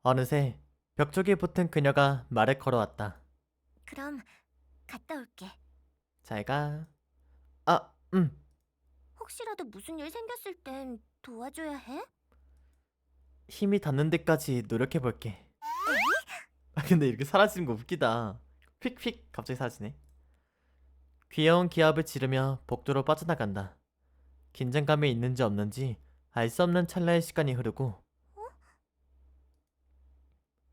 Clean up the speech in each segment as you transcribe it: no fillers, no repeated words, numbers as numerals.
어느새 벽 쪽에 붙은 그녀가 말을 걸어왔다. 그럼 갔다 올게. 잘 가. 아, 음. 혹시라도 무슨 일 생겼을 땐 도와줘야 해? 힘이 닿는 데까지 노력해 볼게. 아, 근데 이렇게 사라지는 거 웃기다. 휙휙 갑자기 사라지네. 귀여운 기합을 지르며 복도로 빠져나간다. 긴장감이 있는지 없는지 알 수 없는 찰나의 시간이 흐르고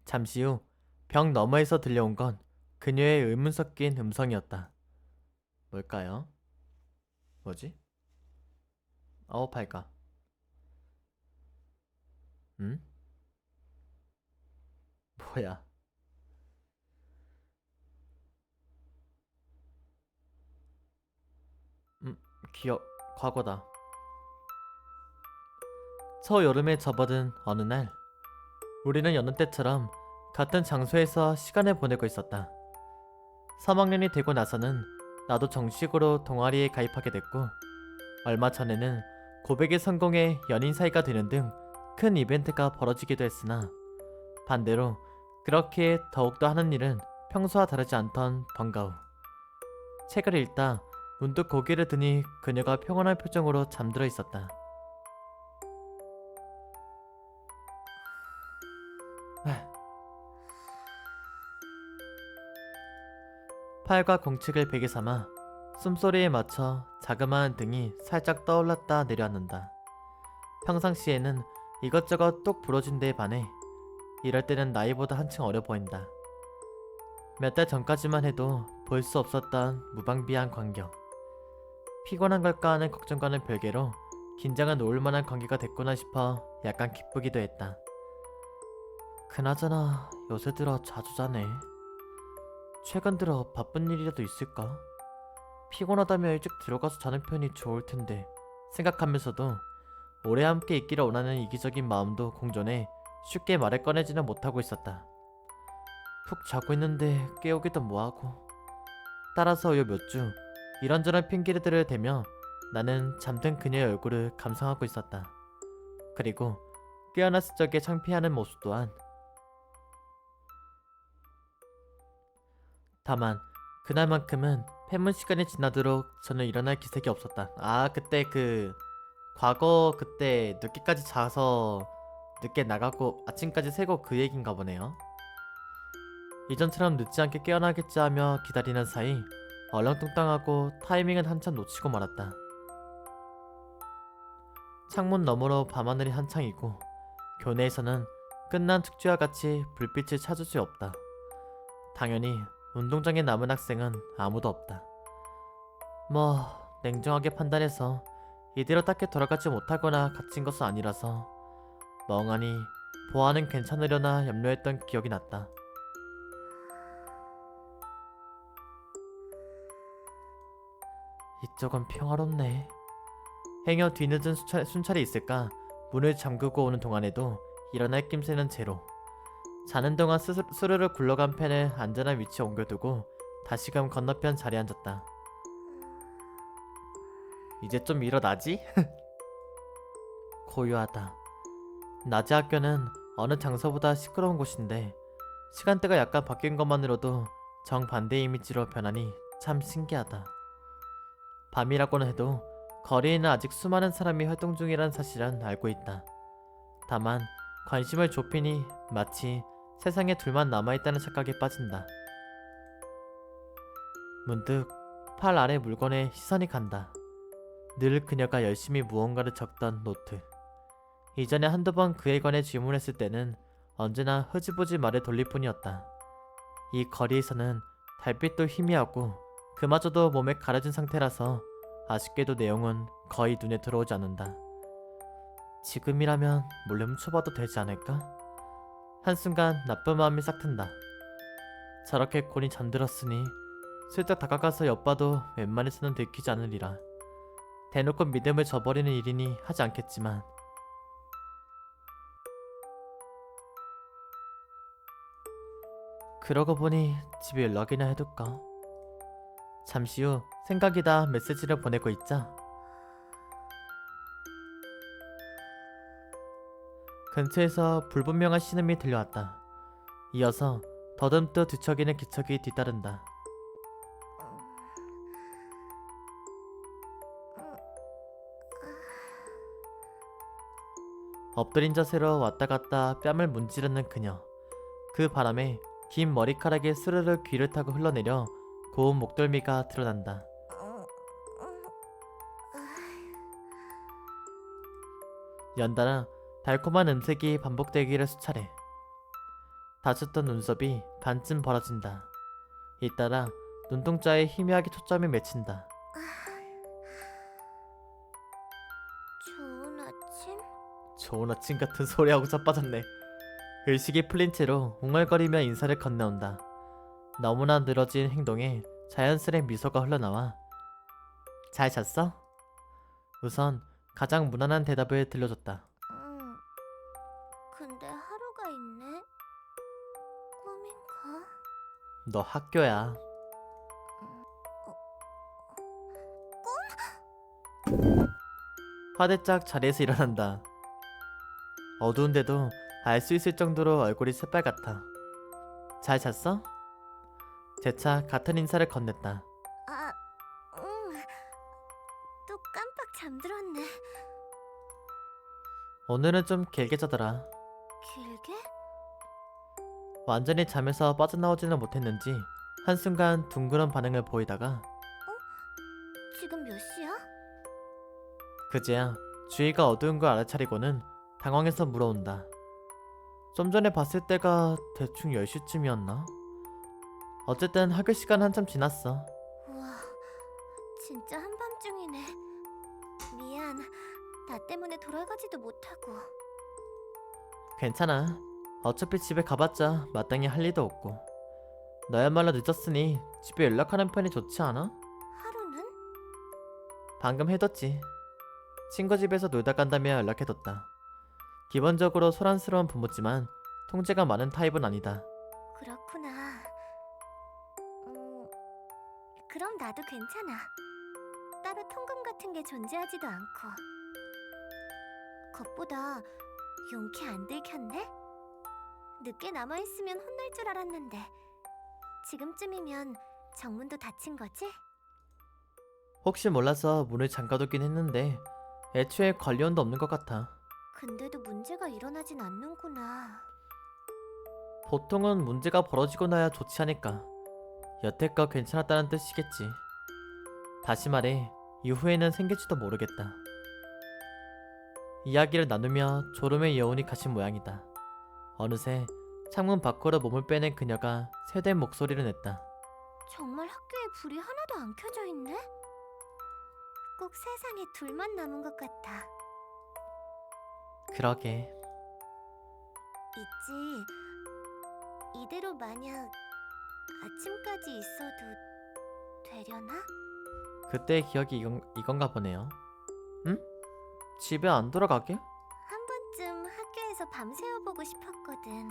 잠시 후 벽 너머에서 들려온 건 그녀의 의문 섞인 음성이었다. 뭘까요? 뭐지? 발가. 응? 뭐야? 음, 기억, 과거다. 초여름에 접어든 어느 날, 우리는 여느 때처럼 같은 장소에서 시간을 보내고 있었다. 3학년이 되고 나서는 나도 정식으로 동아리에 가입하게 됐고, 얼마 전에는 고백에 성공해 연인 사이가 되는 등 큰 이벤트가 벌어지기도 했으나, 반대로 그렇게 더욱더 하는 일은 평소와 다르지 않던 방과 후. 책을 읽다 문득 고개를 드니 그녀가 평온한 표정으로 잠들어 있었다. 팔과 공책을 베개 삼아 숨소리에 맞춰 자그마한 등이 살짝 떠올랐다 내려앉는다. 평상시에는 이것저것 똑 부러진 데에 반해 이럴 때는 나이보다 한층 어려 보인다. 몇 달 전까지만 해도 볼 수 없었던 무방비한 광경. 피곤한 걸까 하는 걱정과는 별개로 긴장은 놓을 만한 관계가 됐구나 싶어 약간 기쁘기도 했다. 그나저나 요새 들어 자주 자네. 최근 들어 바쁜 일이라도 있을까? 피곤하다면 일찍 들어가서 자는 편이 좋을 텐데 생각하면서도 오래 함께 있기를 원하는 이기적인 마음도 공존해 쉽게 말을 꺼내지는 못하고 있었다. 푹 자고 있는데 깨우기도 뭐하고. 따라서 요 몇 주 이런저런 핑계들을 대며 나는 잠든 그녀의 얼굴을 감상하고 있었다. 그리고 깨어났을 적에 창피하는 모습 또한. 다만 그날만큼은 폐문 시간이 지나도록 저는 일어날 기색이 없었다. 아, 그때 과거 그때 늦게까지 자서 늦게 나가고 아침까지 새고 그 얘긴가 보네요. 이전처럼 늦지 않게 깨어나겠지 하며 기다리는 사이 얼렁뚱땅하고 타이밍은 한참 놓치고 말았다. 창문 너머로 밤하늘이 한창이고 교내에서는 끝난 축제와 같이 불빛을 찾을 수 없다. 당연히 운동장에 남은 학생은 아무도 없다. 뭐 냉정하게 판단해서 이대로 딱히 돌아가지 못하거나 갇힌 것은 아니라서 멍하니 보아는 괜찮으려나 염려했던 기억이 났다. 이쪽은 평화롭네. 행여 뒤늦은 순찰이 있을까 문을 잠그고 오는 동안에도 일어날 낌새는 제로. 자는 동안 스르르 굴러간 펜을 안전한 위치에 옮겨두고 다시금 건너편 자리에 앉았다. 이제 좀 일어나지? 고요하다. 낮의 학교는 어느 장소보다 시끄러운 곳인데 시간대가 약간 바뀐 것만으로도 정반대의 이미지로 변하니 참 신기하다. 밤이라고는 해도 거리에는 아직 수많은 사람이 활동 중이라는 사실은 알고 있다. 다만 관심을 좁히니 마치 세상에 둘만 남아있다는 착각에 빠진다. 문득 팔 아래 물건에 시선이 간다. 늘 그녀가 열심히 무언가를 적던 노트. 이전에 한두 번 그에 관해 질문했을 때는 언제나 흐지부지 말을 돌릴 뿐이었다. 이 거리에서는 달빛도 희미하고 그마저도 몸에 가려진 상태라서 아쉽게도 내용은 거의 눈에 들어오지 않는다. 지금이라면 몰래 훔쳐봐도 되지 않을까? 한순간 나쁜 마음이 싹 튼다. 저렇게 곤히 잠들었으니 슬쩍 다가가서 엿봐도 웬만해서는 들키지 않으리라. 대놓고 믿음을 저버리는 일이니 하지 않겠지만 그러고 보니 집에 연락이나 해둘까? 잠시 후 생각이다 메시지를 보내고 있자 근처에서 불분명한 신음이 들려왔다. 이어서 더듬떠 뒤척이는 기척이 뒤따른다. 엎드린 자세로 왔다 갔다 뺨을 문지르는 그녀. 그 바람에 긴 머리카락이 스르르 귀를 타고 흘러내려 고운 목덜미가 드러난다. 연달아 달콤한 음색이 반복되기를 수차례. 다쳤던 눈썹이 반쯤 벌어진다. 잇따라 눈동자에 희미하게 초점이 맺힌다. 좋은 아침? 좋은 아침 같은 소리하고 자빠졌네. 의식이 풀린 채로 웅얼거리며 인사를 건네온다. 너무나 늘어진 행동에 자연스레 미소가 흘러나와 잘 잤어? 우선 가장 무난한 대답을 들려줬다. 근데 하루가 있네. 꿈인가? 너 학교야. 화들짝 자리에서 일어난다. 어두운데도 알 수 있을 정도로 얼굴이 새빨갛다. 잘 잤어? 재차 같은 인사를 건넸다. 아, 또 깜빡 잠들었네. 오늘은 좀 길게 자더라. 길게? 완전히 잠에서 빠져나오지는 못했는지 한순간 둥그런 반응을 보이다가 지금 몇 시야? 그제야 주위가 어두운 걸 알아차리고는 당황해서 물어온다. 좀 전에 봤을 때가 대충 10시쯤이었나? 어쨌든 학교 시간 한참 지났어. 우와, 진짜 한밤중이네. 미안, 나 때문에 돌아가지도 못하고. 괜찮아. 어차피 집에 가봤자 마땅히 할 일도 없고. 너야말로 늦었으니 집에 연락하는 편이 좋지 않아? 하루는? 방금 해뒀지. 친구 집에서 놀다 간다며 연락해뒀다. 기본적으로 소란스러운 부모지만 통제가 많은 타입은 아니다. 그렇구나. 그럼 나도 괜찮아. 따로 통금 같은 게 존재하지도 않고. 겉보다 용기 안 들켰네? 늦게 남아있으면 혼날 줄 알았는데 지금쯤이면 정문도 닫힌 거지? 혹시 몰라서 문을 잠가두긴 했는데 애초에 관리원도 없는 것 같아. 근데도 문제가 일어나진 않는구나. 보통은 문제가 벌어지고 나야 좋지 않을까. 여태껏 괜찮았다는 뜻이겠지. 다시 말해 이후에는 생길지도 모르겠다. 이야기를 나누며 졸음의 여운이 가신 모양이다. 어느새 창문 밖으로 몸을 빼낸 그녀가 새된 목소리를 냈다. 정말 학교에 불이 하나도 안 켜져 있네? 꼭 세상에 둘만 남은 것 같아. 그러게. 있지. 이대로 만약 아침까지 있어도 되려나? 그때의 기억이 이건가 보네요. 응? 집에 안 돌아가게? 한 번쯤 학교에서 밤새워보고 싶었거든.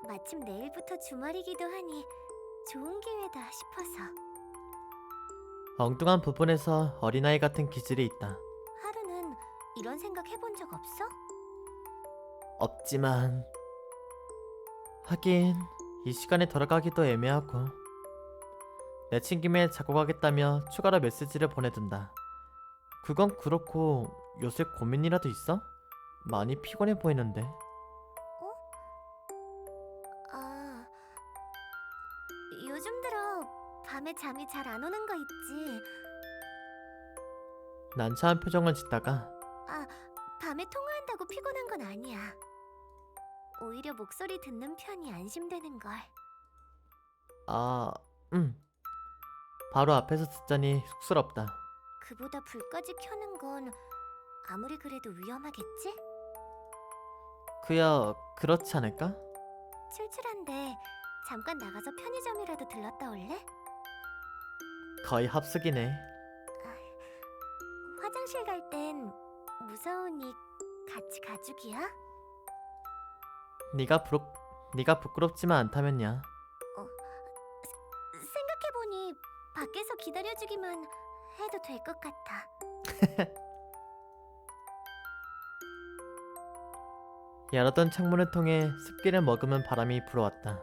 마침 내일부터 주말이기도 하니 좋은 기회다 싶어서. 엉뚱한 부분에서 어린아이 같은 기질이 있다. 하루는 이런 생각 해본 적 없어? 없지만 하긴 이 시간에 돌아가기도 애매하고. 내친 김에 자고 가겠다며 추가로 메시지를 보내둔다. 그건 그렇고 요새 고민이라도 있어? 많이 피곤해 보이는데. 아, 요즘 들어 밤에 잠이 잘 안 오는 거 있지. 난처한 표정을 짓다가 밤에 통화한다고 피곤한 건 아니야. 오히려 목소리 듣는 편이 안심되는 걸. 바로 앞에서 듣자니 쑥스럽다. 그보다 불까지 켜는 건 아무리 그래도 위험하겠지? 그야 그렇지 않을까? 출출한데 잠깐 나가서 편의점이라도 들렀다 올래? 거의 합숙이네. 화장실 갈 땐 무서우니 같이 가주기야? 네가 부끄럽지만 않다면야. 생각해보니 밖에서 기다려주기만 해도 될 것 같아. 열었던 창문을 통해 습기를 머금은 바람이 불어왔다.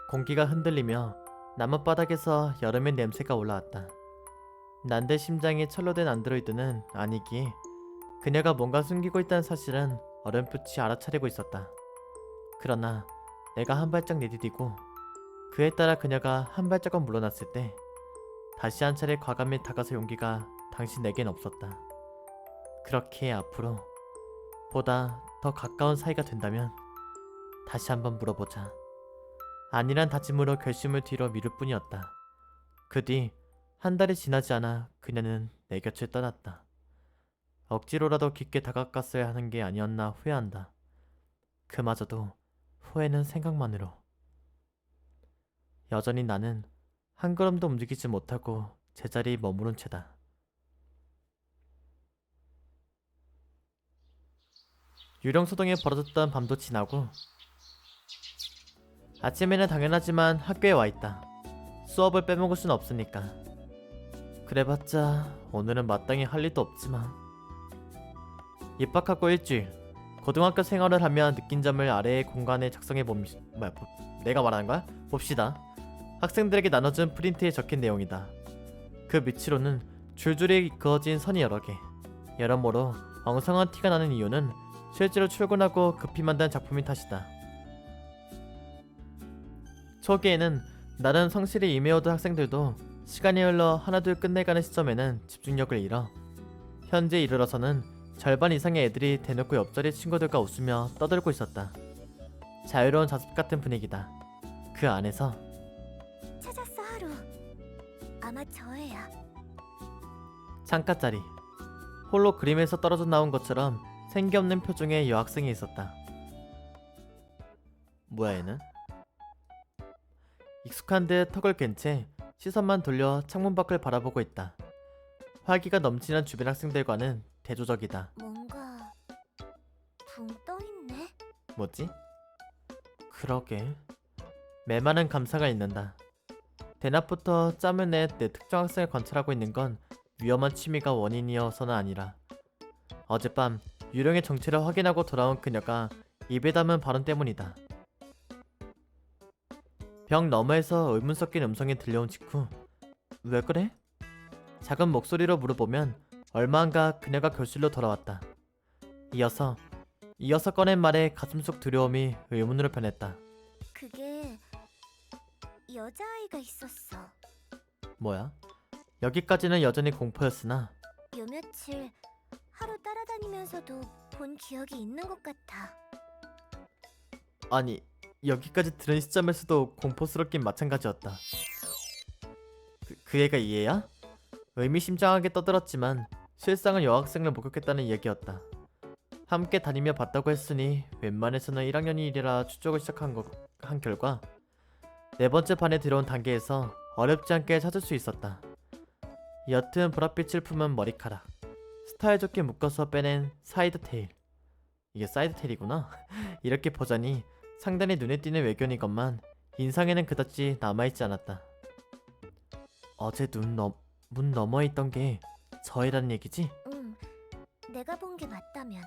공기가 흔들리며 나뭇바닥에서 여름의 냄새가 올라왔다. 난데 심장이 철로 된 안드로이드는 아니기에 그녀가 뭔가 숨기고 있다는 사실은 어렴풋이 알아차리고 있었다. 그러나 내가 한 발짝 내디디고 그에 따라 그녀가 한 발자국 물러났을 때 다시 한 차례 과감히 다가설 용기가 당신에겐 없었다. 그렇게 앞으로 보다 더 가까운 사이가 된다면 다시 한번 물어보자. 아니란 다짐으로 결심을 뒤로 미룰 뿐이었다. 그 뒤 한 달이 지나지 않아 그녀는 내 곁을 떠났다. 억지로라도 깊게 다가갔어야 하는 게 아니었나 후회한다. 그마저도 후회는 생각만으로. 여전히 나는 한 걸음도 움직이지 못하고 제자리에 머무른 채다. 유령소동에 벌어졌던 밤도 지나고 아침에는 당연하지만 학교에 와있다. 수업을 빼먹을 순 없으니까. 그래봤자 오늘은 마땅히 할 일도 없지만. 입학하고 일주일, 고등학교 생활을 하며 느낀 점을 아래의 공간에 작성해 내가 말하는 거야? 봅시다. 학생들에게 나눠준 프린트에 적힌 내용이다. 그 밑으로는 줄줄이 그어진 선이 여러 개. 여러모로 엉성한 티가 나는 이유는 실제로 출근하고 급히 만든 작품인 탓이다. 초기에는 나름 성실히 임해오던 학생들도 시간이 흘러 하나둘 끝내가는 시점에는 집중력을 잃어 현재 이르러서는 절반 이상의 애들이 대놓고 옆자리 친구들과 웃으며 떠들고 있었다. 자유로운 자습 같은 분위기다. 그 안에서 찾았어, 하루. 아마 저 애야. 창가짜리 홀로 그림에서 떨어져 나온 것처럼 생기 없는 표정의 여학생이 있었다. 뭐야 얘는? 익숙한 듯 턱을 괸 채 시선만 돌려 창문 밖을 바라보고 있다. 활기가 넘치는 주변 학생들과는 대조적이다. 뭔가 붕 떠있네. 뭐지? 그러게. 메마른 감사가 있는다. 대낮부터 짬을 내 내 특정 학생을 관찰하고 있는 건 위험한 취미가 원인이어서는 아니라 어젯밤 유령의 정체를 확인하고 돌아온 그녀가 입에 담은 발언 때문이다. 벽 너머에서 의문 섞인 음성이 들려온 직후 왜 그래? 작은 목소리로 물어보면 얼마 안가 그녀가 교실로 돌아왔다. 이어서 꺼낸 말에 가슴속 두려움이 의문으로 변했다. 그게 여자아이가 있었어. 뭐야? 여기까지는 여전히 공포였으나 요 며칠 하루 따라다니면서도 본 기억이 있는 것 같아. 아니 여기까지 들은 시점에서도 공포스럽긴 마찬가지였다. 그 애가 이 애야? 의미심장하게 떠들었지만 실상은 여학생을 목격했다는 얘기였다. 함께 다니며 봤다고 했으니 웬만해서는 1학년 일이라 추적을 한 결과 네 번째 반에 들어온 단계에서 어렵지 않게 찾을 수 있었다. 옅은 보랏빛을 품은 머리카락, 스타일 좋게 묶어서 빼낸 사이드 테일. 이게 사이드 테일이구나. 이렇게 보자니 상당히 눈에 띄는 외견이건만 인상에는 그다지 남아있지 않았다. 어제 문 너머에 있던 게 저애라는 얘기지? 응, 내가 본 게 맞다면.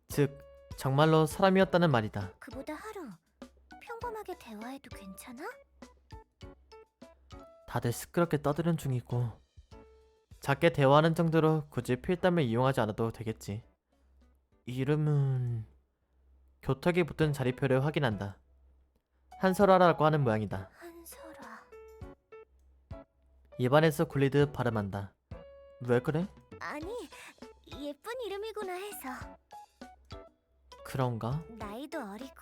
즉 정말로 사람이었다는 말이다. 그보다 하루 평범하게 대화해도 괜찮아? 다들 시끄럽게 떠드는 중이고 작게 대화하는 정도로 굳이 필담을 이용하지 않아도 되겠지. 이름은... 교탁에 붙은 자리표를 확인한다. 한설아라고 하는 모양이다. 한설아. 입안에서 굴리듯 발음한다. 왜 그래? 아니, 예쁜 이름이구나 해서. 그런가? 나이도 어리고.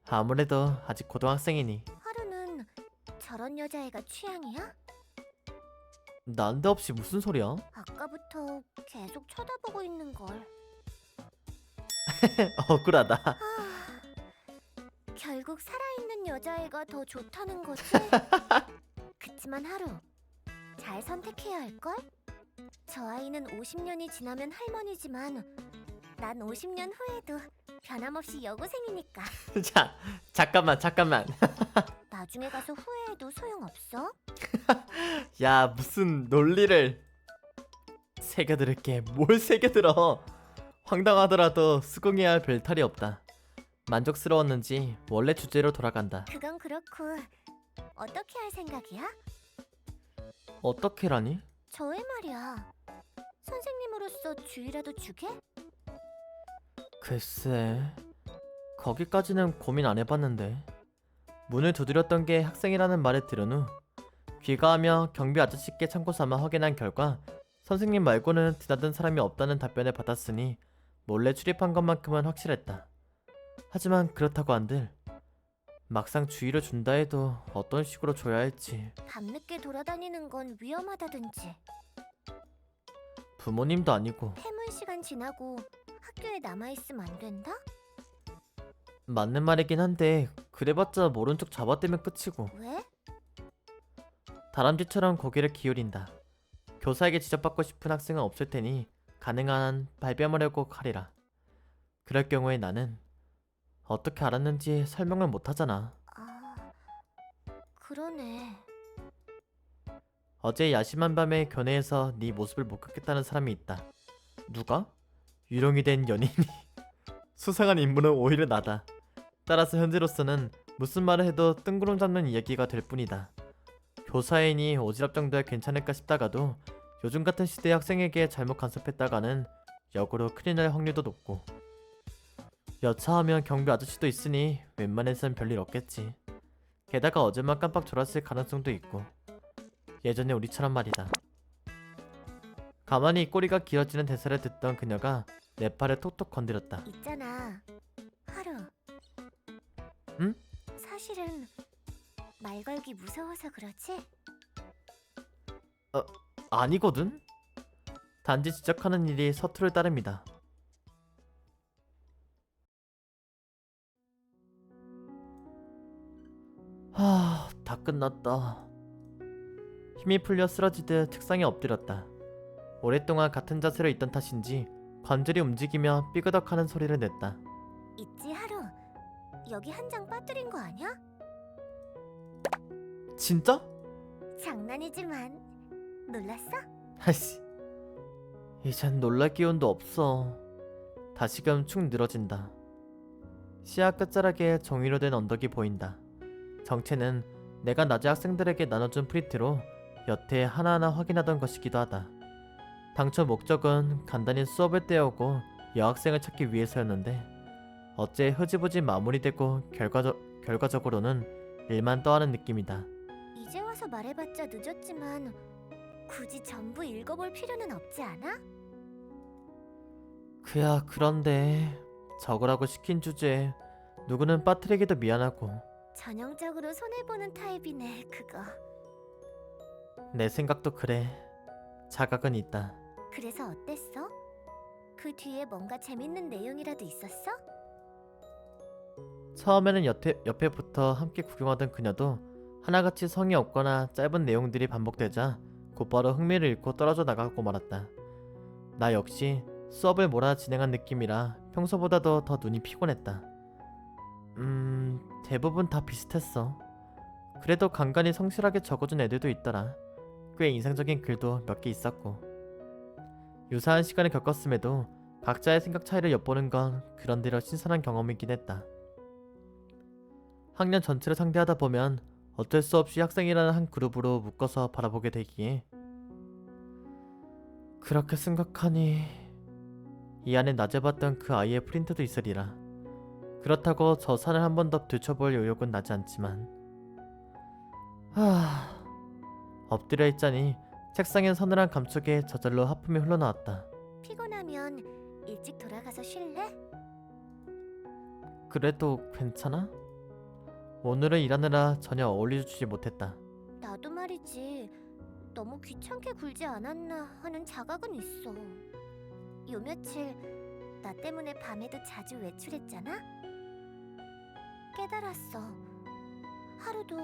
아무래도 아직 고등학생이니. 하루는 저런 여자애가 취향이야? 난데없이 무슨 소리야? 아까부터 계속 쳐다보고 있는 걸. 억울하다. 결국 살아있는 여자애가 더 좋다는 거지? 그치만 하루 잘 선택해야 할걸? 저 아이는 50년이 지나면 할머니지만 난 50년 후에도 변함없이 여고생이니까. 잠깐만. 나중에 가서 후회해도 소용없어? 야 무슨 논리를. 새겨들을게. 뭘 새겨들어. 황당하더라도 수긍해야 할 별탈이 없다. 만족스러웠는지 원래 주제로 돌아간다. 그건 그렇고 어떻게 할 생각이야? 어떻게라니? 저의 말이야. 선생님으로서 주의라도 주게? 글쎄, 거기까지는 고민 안 해봤는데. 문을 두드렸던 게 학생이라는 말을 들은 후 귀가하며 경비 아저씨께 참고 삼아 확인한 결과 선생님 말고는 드나든 사람이 없다는 답변을 받았으니 몰래 출입한 것만큼은 확실했다. 하지만 그렇다고 한들 막상 주의를 준다 해도 어떤 식으로 줘야 할지. 밤늦게 돌아다니는 건 위험하다든지. 부모님도 아니고. 퇴문 시간 지나고 학교에 남아있으면 안 된다? 맞는 말이긴 한데 그래봤자 모른 척 잡아떼면 끝이고. 왜? 다람쥐처럼 고개를 기울인다. 교사에게 지적받고 싶은 학생은 없을 테니 가능한 한 발뺌하려고 하리라. 그럴 경우에 나는 어떻게 알았는지 설명을 못하잖아. 아, 그러네. 어제 야심한 밤에 교내에서 네 모습을 목격했다는 사람이 있다. 누가? 유령이 된 연인이. 수상한 인물은 오히려 나다. 따라서 현재로서는 무슨 말을 해도 뜬구름 잡는 이야기가 될 뿐이다. 교사이니 오지랖 정도야 괜찮을까 싶다가도 요즘 같은 시대의 학생에게 잘못 간섭했다가는 역으로 큰일 날 확률도 높고, 여차하면 경비 아저씨도 있으니 웬만해선 별일 없겠지. 게다가 어제만 깜빡 졸았을 가능성도 있고. 예전에 우리처럼 말이다. 가만히 꼬리가 길어지는 대사를 듣던 그녀가 내 팔을 톡톡 건드렸다. 있잖아. 하루. 응? 사실은 말 걸기 무서워서 그러지? 아니거든? 단지 지적하는 일이 서투를 따릅니다. 다 끝났다. 힘이 풀려 쓰러지듯 책상에 엎드렸다. 오랫동안 같은 자세로 있던 탓인지 관절이 움직이며 삐그덕하는 소리를 냈다. 있지 하루. 여기 한 장 빠뜨린 거 아니야? 진짜? 장난이지만 놀랐어? 아이씨, 이젠 놀랄 기운도 없어. 다시금 축 늘어진다. 시야 끝자락에 정의로 된 언덕이 보인다. 정체는 내가 낮에 학생들에게 나눠준 프린트로 여태 하나하나 확인하던 것이기도 하다. 당초 목적은 간단히 수업을 떼어오고 여학생을 찾기 위해서였는데 어째 흐지부지 마무리되고 결과적으로는 일만 떠하는 느낌이다. 이제 와서 말해봤자 늦었지만 굳이 전부 읽어볼 필요는 없지 않아? 그야 그런데 적으라고 시킨 주제에 누구는 빠뜨리기도 미안하고. 전형적으로 손해보는 타입이네 그거. 내 생각도 그래. 자각은 있다. 그래서 어땠어? 그 뒤에 뭔가 재밌는 내용이라도 있었어? 처음에는 옆에 붙어 함께 구경하던 그녀도 하나같이 성의 없거나 짧은 내용들이 반복되자 곧바로 흥미를 잃고 떨어져 나가고 말았다. 나 역시 수업을 몰아 진행한 느낌이라 평소보다도 더 눈이 피곤했다. 대부분 다 비슷했어. 그래도 간간히 성실하게 적어준 애들도 있더라. 꽤 인상적인 글도 몇 개 있었고. 유사한 시간을 겪었음에도 각자의 생각 차이를 엿보는 건 그런대로 신선한 경험이긴 했다. 학년 전체를 상대하다 보면 어쩔 수 없이 학생이라는 한 그룹으로 묶어서 바라보게 되기에 그렇게 생각하니 이 안에 낮에 봤던 그 아이의 프린트도 있으리라. 그렇다고 저 산을 한 번 더 들춰볼 의욕은 나지 않지만 엎드려 있자니 책상엔 서늘한 감촉에 저절로 하품이 흘러나왔다. 피곤하면 일찍 돌아가서 쉴래? 그래도 괜찮아? 오늘은 일하느라 전혀 어울려주지 못했다. 나도 말이지. 너무 귀찮게 굴지 않았나 하는 자각은 있어. 요 며칠 나 때문에 밤에도 자주 외출했잖아? 깨달았어. 하루도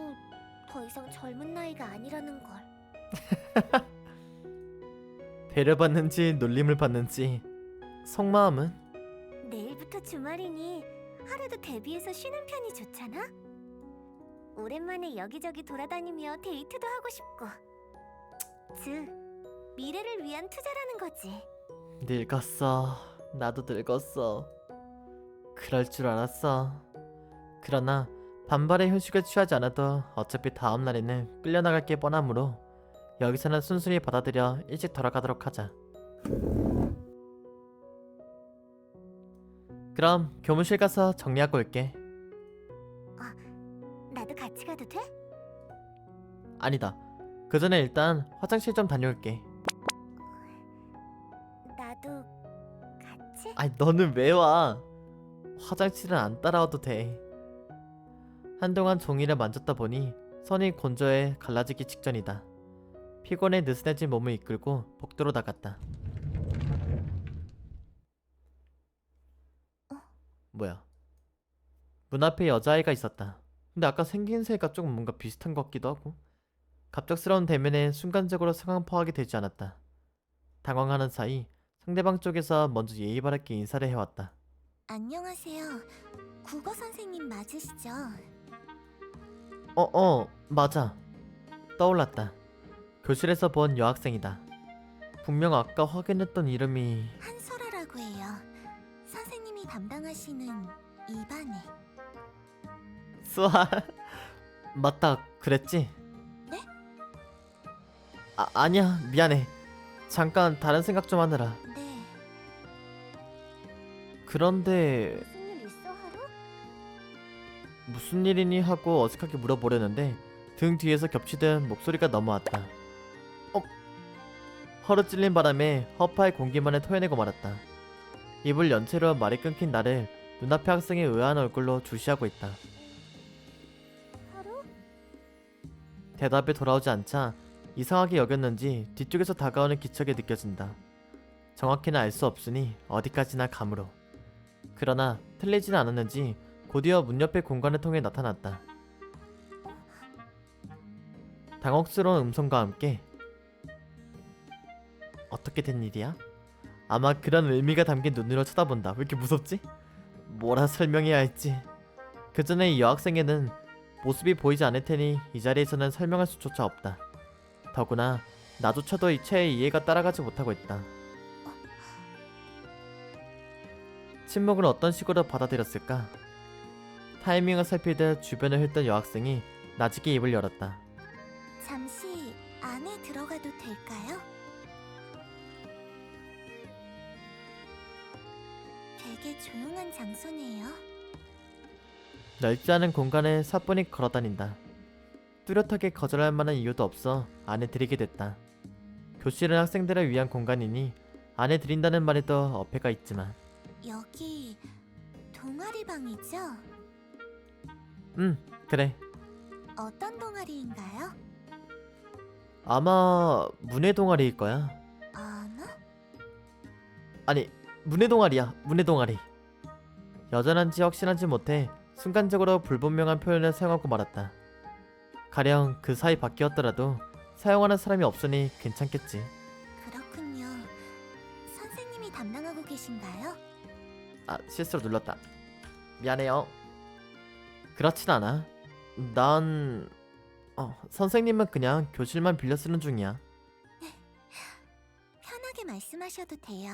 더 이상 젊은 나이가 아니라는 걸. 배려받는지 놀림을 받는지 속마음은? 내일부터 주말이니 하루도 대비해서 쉬는 편이 좋잖아? 오랜만에 여기저기 돌아다니며 데이트도 하고 싶고. 즉, 미래를 위한 투자라는 거지. 늙었어. 나도 늙었어. 그럴 줄 알았어. 그러나 반발의 휴식을 취하지 않아도 어차피 다음 날에는 끌려나갈 게 뻔하므로 여기서는 순순히 받아들여 일찍 돌아가도록 하자. 그럼 교무실 가서 정리하고 올게. 나도 같이 가도 돼? 아니다. 그 전에 일단 화장실 좀 다녀올게. 나도 같이? 아니 너는 왜 와? 화장실은 안 따라와도 돼. 한동안 종이를 만졌다 보니 손이 건조해 갈라지기 직전이다. 피곤해 느슨해진 몸을 이끌고 복도로 나갔다. 뭐야? 문 앞에 여자아이가 있었다. 근데 아까 생긴새가 조금 뭔가 비슷한 것 같기도 하고. 갑작스러운 대면에 순간적으로 상황 파악이 되지 않았다. 당황하는 사이 상대방 쪽에서 먼저 예의 바르게 인사를 해왔다. 안녕하세요. 국어 선생님 맞으시죠? 맞아. 떠올랐다. 교실에서 본 여학생이다. 분명 아까 확인했던 이름이... 한소라라고 해요. 선생님이 담당하시는 이반에. 수아... 맞다, 그랬지? 네? 아니야, 미안해. 잠깐 다른 생각 좀 하느라. 네. 그런데... 무슨 일 있어, 하루? 무슨 일이니 하고 어색하게 물어보려는데 등 뒤에서 겹치듯 목소리가 넘어왔다. 허를 찔린 바람에 허파의 공기만을 토해내고 말았다. 입을 연 채로 말이 끊긴 나를 눈앞의 학생의 의아한 얼굴로 주시하고 있다. 하루? 대답이 돌아오지 않자 이상하게 여겼는지 뒤쪽에서 다가오는 기척이 느껴진다. 정확히는 알 수 없으니 어디까지나 감으로. 그러나 틀리지는 않았는지 곧이어 문 옆의 공간을 통해 나타났다. 당혹스러운 음성과 함께 어떻게 된 일이야? 아마 그런 의미가 담긴 눈으로 쳐다본다. 왜 이렇게 무섭지? 뭐라 설명해야 할지. 그 전에 이 여학생에는 모습이 보이지 않을 테니 이 자리에서는 설명할 수조차 없다. 더구나 나조차도 이 채의 이해가 따라가지 못하고 있다. 침묵을 어떤 식으로 받아들였을까? 타이밍을 살피듯 주변을 훑던 여학생이 나직게 입을 열었다. 잠시 안에 들어가도 될까요? 되게 조용한 장소네요. 넓지 않은 공간에 사뿐히 걸어다닌다. 뚜렷하게 거절할 만한 이유도 없어 안에 들이게 됐다. 교실은 학생들을 위한 공간이니 안에 들인다는 말에도 어폐가 있지만 여기 동아리 방이죠? 그래. 어떤 동아리인가요? 아마 문예 동아리일 거야. 아마? 아니 문예 동아리야. 문예 동아리. 여전한지 확실한지 못해 순간적으로 불분명한 표현을 사용하고 말았다. 가령 그 사이 바뀌었더라도 사용하는 사람이 없으니 괜찮겠지. 그렇군요. 선생님이 담당하고 계신가요? 실수로 눌렀다. 미안해요. 그렇진 않아. 난... 선생님은 그냥 교실만 빌려 쓰는 중이야. 편하게 말씀하셔도 돼요.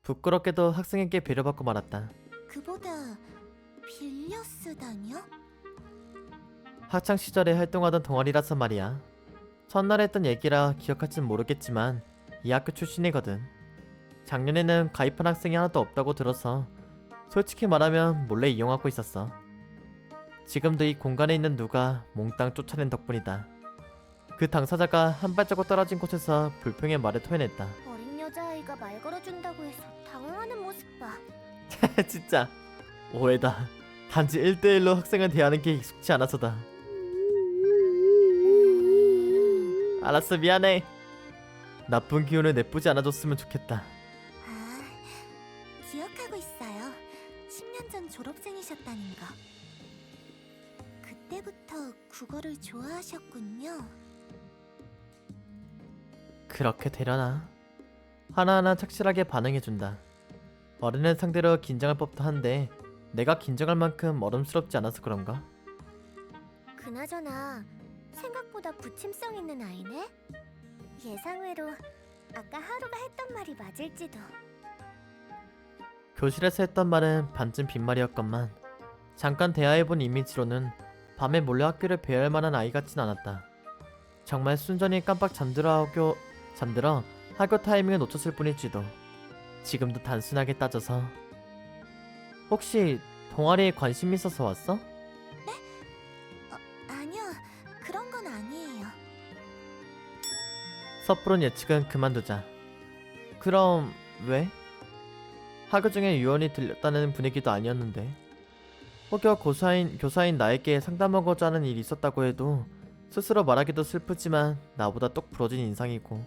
부끄럽게도 학생에게 배려받고 말았다. 그보다 빌려 쓰다뇨? 학창시절에 활동하던 동아리라서 말이야. 첫날에 했던 얘기라 기억할진 모르겠지만 이 학교 출신이거든. 작년에는 가입한 학생이 하나도 없다고 들어서 솔직히 말하면 몰래 이용하고 있었어. 지금도 이 공간에 있는 누가 몽땅 쫓아낸 덕분이다. 그 당사자가 한 발자국 떨어진 곳에서 불평의 말을 토해냈다. 어린 여자아이가 말 걸어준다고 해서 당황하는 모습 봐. 진짜 오해다. 단지 1대1로 학생을 대하는 게 익숙치 않아서다. 알았어, 미안해. 나쁜 기운을 내쁘지 않아줬으면 좋겠다. 기억하고 있어요. 10년 전 졸업생이셨다는 거. 그때부터 국어를 좋아하셨군요. 그렇게 되려나? 하나하나 착실하게 반응해준다. 어른을 상대로 긴장할 법도 한데 내가 긴장할 만큼 어름스럽지 않아서 그런가? 그나저나 생각보다 부침성 있는 아이네? 예상외로 아까 하루가 했던 말이 맞을지도. 교실에서 했던 말은 반쯤 빈말이었건만 잠깐 대화해본 이미지로는 밤에 몰래 학교를 배회할 만한 아이 같진 않았다. 정말 순전히 깜빡 잠들어 학교 타이밍을 놓쳤을 뿐일지도. 지금도 단순하게 따져서 혹시 동아리에 관심 있어서 왔어? 아니요, 그런 건 아니에요. 섣부른 예측은 그만두자. 그럼 왜? 학교 중에 유언이 들렸다는 분위기도 아니었는데. 혹여 교사인 나에게 상담하고자 하는 일이 있었다고 해도 스스로 말하기도 슬프지만 나보다 똑 부러진 인상이고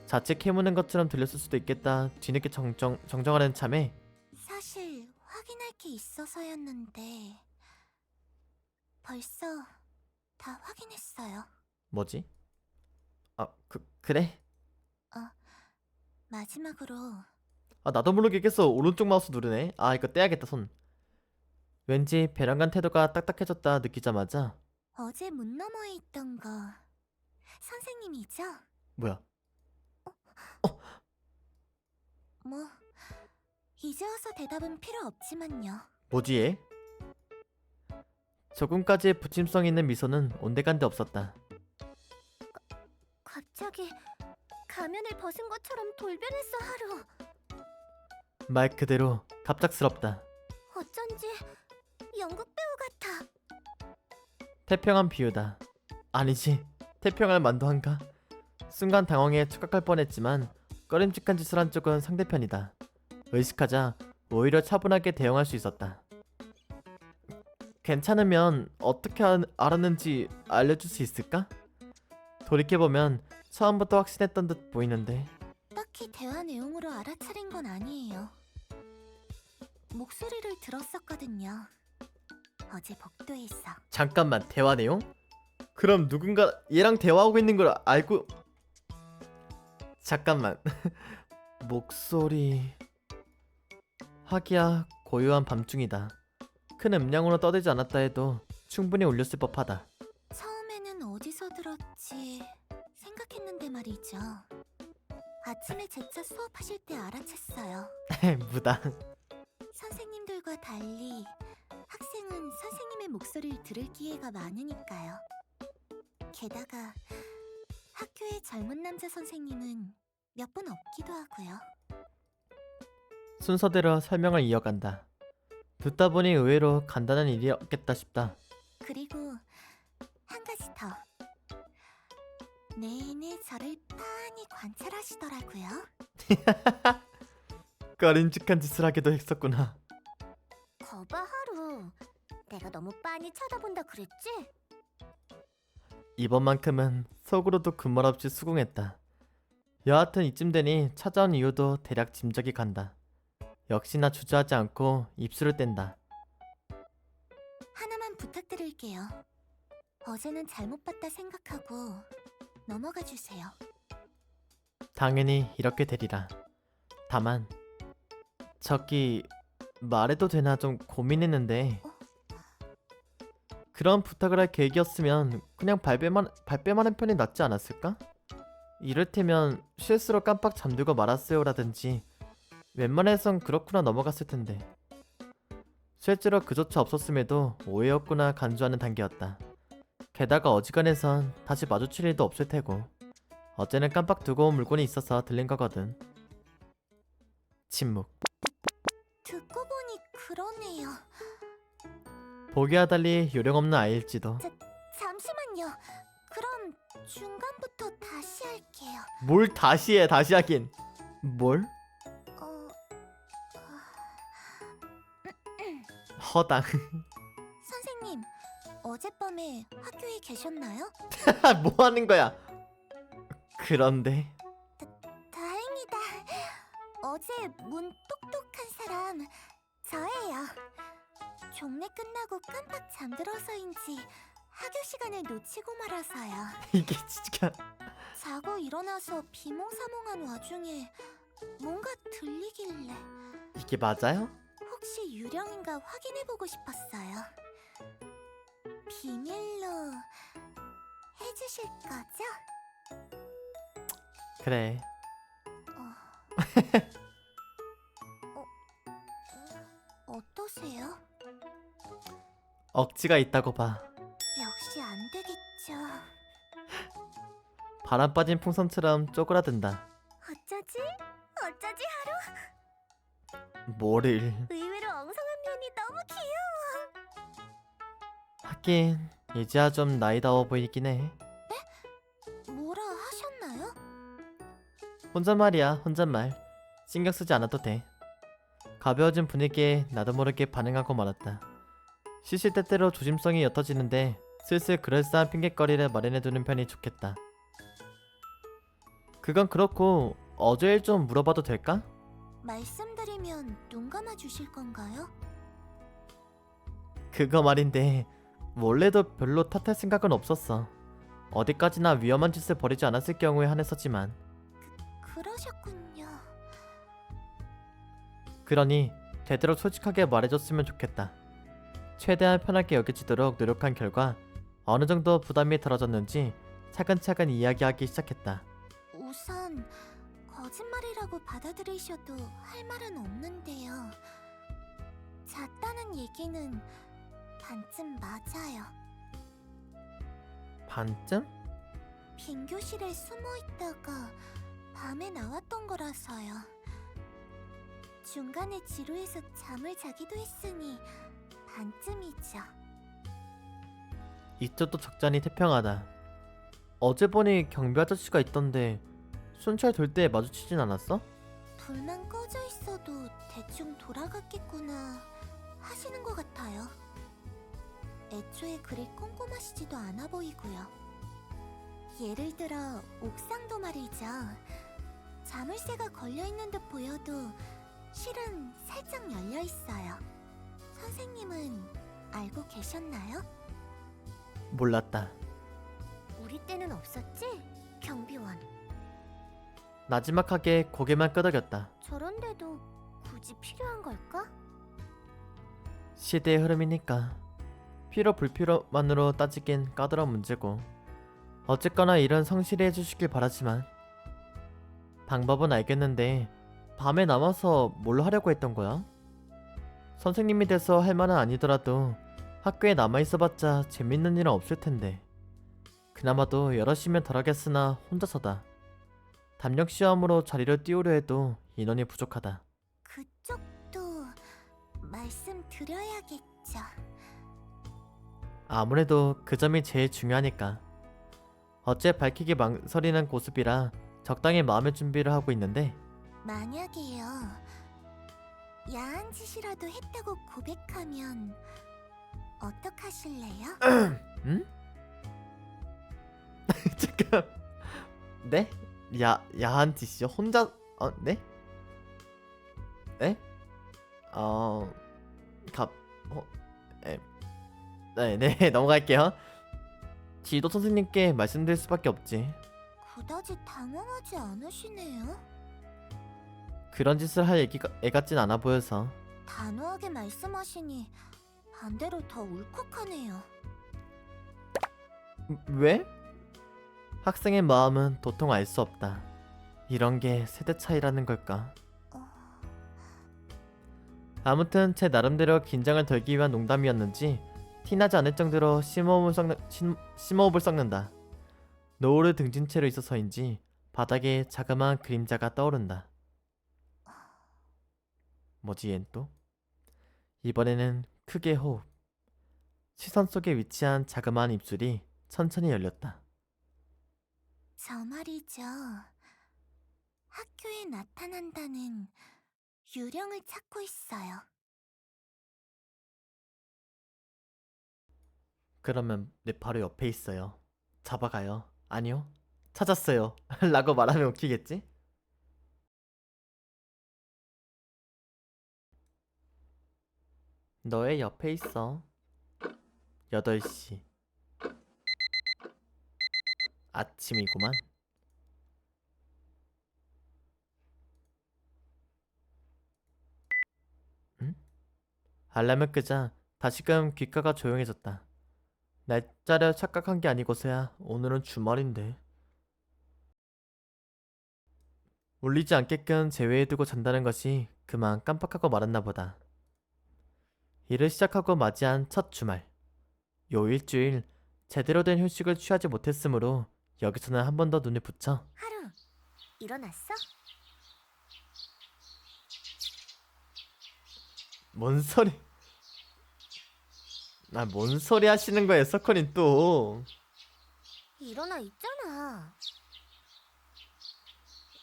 자칫 캐무는 것처럼 들렸을 수도 있겠다 뒤늦게 정정하는 참에 사실 확인할 게 있어서였는데 벌써 다 확인했어요. 뭐지? 그래? 마지막으로 나도 모르게 계속 오른쪽 마우스 누르네. 이거 떼야겠다 손. 왠지 배랑간 태도가 딱딱해졌다 느끼자마자 어제 문 너머에 있던 거 선생님이죠? 뭐야? 뭐 이제 와서 대답은 필요 없지만요. 뭐지 얘? 조금까지의 부침성 있는 미소는 온데간데 없었다. 갑자기 가면을 벗은 것처럼 돌변했어 하루. 말 그대로 갑작스럽다. 어쩐지 연극 배우 같아. 태평한 비유다. 아니지, 태평할 만도한가? 순간 당황해 착각할 뻔했지만 꺼림직한 짓을 한 쪽은 상대편이다. 의식하자 오히려 차분하게 대응할 수 있었다. 괜찮으면 어떻게 알았는지 알려줄 수 있을까? 돌이켜보면 처음부터 확신했던 듯 보이는데. 딱히 대화 내용으로 알아차린 건 아니에요. 목소리를 들었었거든요. 어제 복도에서. 잠깐만, 대화 내용? 그럼 누군가 얘랑 대화하고 있는 걸 알고... 잠깐만. 목소리... 하기야 고요한 밤중이다. 큰 음량으로 떠들지 않았다 해도 충분히 울렸을 법하다. 처음에는 어디서 들었지 생각했는데 말이죠. 아침에 재차 수업하실 때 알아챘어요. 무당. 선생님들과 달리 학생은 선생님의 목소리를 들을 기회가 많으니까요. 게다가 학교의 젊은 남자 선생님은 몇 분 없기도 하고요. 순서대로 설명을 이어간다. 듣다 보니 의외로 간단한 일이었겠다 싶다. 그리고 한 가지 더. 내내 저를 빤히 관찰하시더라고요. 꺼림직한 짓을 하기도 했었구나. 거봐 하루. 내가 너무 빤히 쳐다본다 그랬지? 이번만큼은 속으로도 군말 없이 수긍했다. 여하튼 이쯤 되니 찾아온 이유도 대략 짐작이 간다. 역시나 주저하지 않고 입술을 뗀다. 하나만 부탁드릴게요. 어제는 잘못 봤다 생각하고 넘어가 주세요. 당연히 이렇게 되리라. 다만 저기 말해도 되나 좀 고민했는데 그런 부탁을 할 계획이었으면 그냥 발뺌만 하는 편이 낫지 않았을까? 이를테면 실수로 깜빡 잠들고 말았어요라든지 웬만해선 그렇구나 넘어갔을 텐데 실제로 그조차 없었음에도 오해였구나 간주하는 단계였다. 게다가 어지간해선 다시 마주칠 일도 없을 테고 어제는 깜빡 두고 온 물건이 있어서 들린 거거든. 침묵. 듣고 보니 그러네요. 보기와 달리 요령없는 아이일지도. 잠시만요. 그럼 중간부터 다시 할게요. 뭘 다시 해, 다시 하긴. 뭘? 허당. 선생님, 어젯밤에 학교에 계셨나요? 뭐 하는 거야? 그런데 다행이다. 어제 문 똑똑한 사람 저예요. 종례 끝나고 깜빡 잠들어서인지 학교 시간을 놓치고 말아서요. 이게 진짜 자고 일어나서 비몽사몽한 와중에 뭔가 들리길래 이게 맞아요? 혹시 유령인가 확인해보고 싶었어요. 비밀로 해주실 거죠? 그래. 어떠세요? 억지가 있다고 봐. 역시 안 되겠죠. 바람 빠진 풍선처럼 쪼그라든다. 어쩌지? 어쩌지? 뭐를. 의외로 엉성한 면이 너무 하긴 이제야 좀 나이다워 보이긴 해. 뭐라 하셨나요? 혼잣말이야, 혼잣말. 신경 쓰지 않아도 돼. 가벼워진 분위기에 나도 모르게 반응하고 말았다. 시시때때로 조심성이 옅어지는데 슬슬 그럴싸한 핑곗거리를 마련해두는 편이 좋겠다. 그건 그렇고 어제 일 좀 물어봐도 될까? 말씀드리면 눈 감아 주실 건가요? 그거 말인데 원래도 별로 탓할 생각은 없었어. 어디까지나 위험한 짓을 벌이지 않았을 경우에 한해서지만. 그러셨군요. 그러니 되도록 솔직하게 말해줬으면 좋겠다. 최대한 편하게 여겨지도록 노력한 결과 어느 정도 부담이 덜어졌는지 차근차근 이야기하기 시작했다. 우선 거짓말이라고 받아들이셔도 할 말은 없는데요. 잤다는 얘기는 반쯤 맞아요. 반쯤? 빈 교실에 숨어 있다가 밤에 나왔던 거라서요. 중간에 지루해서 잠을 자기도 했으니 반쯤이죠. 이쪽도 적잖이 태평하다. 어제 보니 경비 아저씨가 있던데 순찰 돌 때 마주치진 않았어? 불만 꺼져 있어도 대충 돌아갔겠구나 하시는 것 같아요. 애초에 그리 꼼꼼하시지도 않아 보이고요. 예를 들어 옥상도 말이죠. 자물쇠가 걸려있는 듯 보여도 실은 살짝 열려 있어요. 선생님은 알고 계셨나요? 몰랐다. 우리 때는 없었지? 경비원. 나지막하게 고개만 끄덕였다. 저런데도 굳이 필요한 걸까? 시대의 흐름이니까 필요 불필요만으로 따지긴 까다로운 문제고 어쨌거나 일은 성실히 해주시길 바라지만. 방법은 알겠는데 밤에 남아서 뭘 하려고 했던 거야? 선생님이 돼서 할 만은 아니더라도 학교에 남아있어봤자 재밌는 일은 없을 텐데. 그나마도 여럿이면 덜하겠으나 혼자서다. 담력 시험으로 자리를 띄우려 해도 인원이 부족하다. 그쪽도 말씀드려야겠죠. 아무래도 그 점이 제일 중요하니까. 어째 밝히기 망설이는 고습이라 적당히 마음의 준비를 하고 있는데. 만약에요. 야한 짓이라도 했다고 고백하면 어떡하실래요? 응? 잠깐. 네? 야한 짓이요? 혼자. 네? 에? 어... 갑... 네, 넘어갈게요. 지도 선생님께 말씀드릴 수밖에 없지. 그다지 당황하지 않으시네요. 그런 짓을 할 애 같진 않아 보여서. 단호하게 말씀하시니 반대로 더 울컥하네요. 왜? 학생의 마음은 도통 알 수 없다. 이런 게 세대 차이라는 걸까? 아무튼 제 나름대로 긴장을 덜기 위한 농담이었는지 티나지 않을 정도로 심호흡을 섞는다. 노을을 등진 채로 있어서인지 바닥에 자그마한 그림자가 떠오른다. 뭐지 얜 또? 이번에는 크게 호흡. 시선 속에 위치한 자그마한 입술이 천천히 열렸다. 저 말이죠. 학교에 나타난다는 유령을 찾고 있어요. 그러면 내 바로 옆에 있어요. 잡아가요. 아니요. 찾았어요. 라고 말하면 웃기겠지? 너의 옆에 있어. 8시. 아침이구만. 응? 알람을 끄자 다시금 귓가가 조용해졌다. 날짜를 착각한 게 아니고서야 오늘은 주말인데. 울리지 않게끔 제외해두고 잔다는 것이 그만 깜빡하고 말았나 보다. 일을 시작하고 맞이한 첫 주말. 요 일주일 제대로 된 휴식을 취하지 못했으므로 여기서는 한 번 더 눈을 붙여. 하루, 일어났어? 뭔 소리? 뭔 소리 하시는 거예요, 서커님 또? 일어나 있잖아.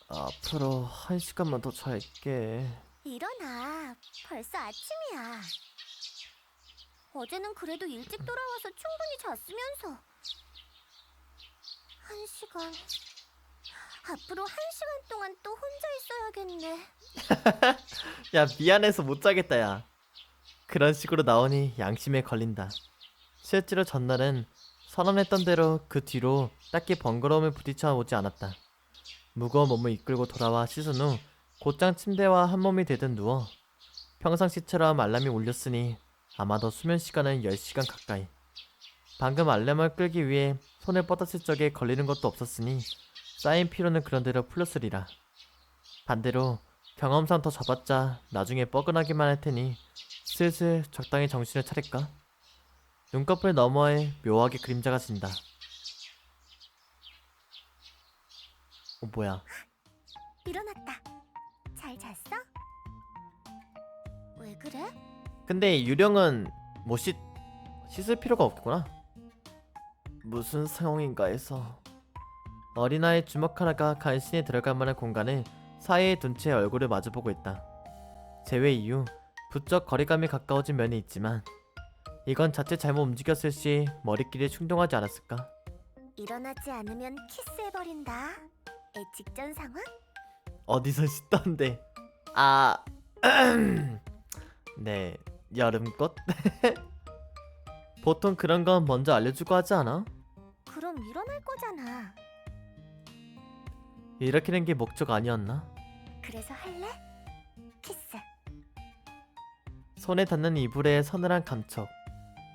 앞으로 1시간만 더 잘게. 일어나. 벌써 아침이야. 어제는 그래도 일찍 돌아와서 충분히 잤으면서. 1시간. 앞으로 1시간 동안 또 혼자 있어야겠네. 야, 미안해서 못 자겠다, 야. 그런 식으로 나오니 양심에 걸린다. 실제로 전날은 선언했던 대로 그 뒤로 딱히 번거로움을 부딪혀 오지 않았다. 무거운 몸을 이끌고 돌아와 씻은 후 곧장 침대와 한몸이 되듯 누워 평상시처럼 알람이 울렸으니 아마도 수면 시간은 10시간 가까이. 방금 알람을 끌기 위해 손을 뻗었을 적에 걸리는 것도 없었으니 쌓인 피로는 그런대로 풀렸으리라. 반대로 경험상 더 잡았자 나중에 뻐근하기만 할 테니 슬슬 적당히 정신을 차릴까? 눈꺼풀 너머에 묘하게 그림자가 진다. 뭐야? 일어났다. 잘 잤어? 왜 그래? 근데 유령은 뭐 씻을 필요가 없구나. 무슨 상황인가 해서. 어린아이 주먹 하나가 간신히 들어갈 만한 공간을 사이에 둔 채 얼굴을 마주보고 있다. 재회 이후 부쩍 거리감이 가까워진 면이 있지만 이건 자칫 잘못 움직였을 시 머리끼리 충동하지 않았을까? 일어나지 않으면 키스해버린다. 애 직전 상황? 어디서 씻던데? 네, 여름꽃? 보통 그런 건 먼저 알려주고 하지 않아? 그럼 일어날 거잖아. 이렇게 된 게 목적 아니었나? 그래서 할래? 키스. 손에 닿는 이불의 서늘한 감촉,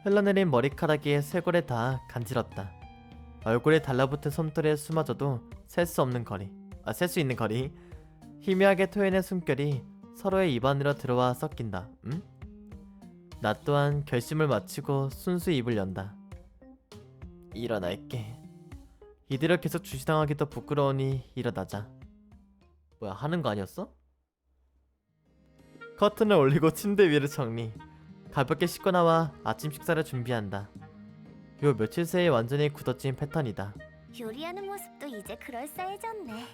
흘러내린 머리카락이 쇄골에 닿아 간지럽다. 얼굴에 달라붙은 솜털에 숨어져도 셀 수 있는 거리. 희미하게 토해낸 숨결이 서로의 입 안으로 들어와 섞인다. 나 또한 결심을 마치고 순수 입을 연다. 일어날게. 이대로 계속 주시당하기도 부끄러우니 일어나자. 뭐야, 하는 거 아니었어? 커튼을 올리고 침대 위를 정리. 가볍게 씻고 나와 아침 식사를 준비한다. 요 며칠 새에 완전히 굳어진 패턴이다. 요리하는 모습도 이제 그럴싸해졌네.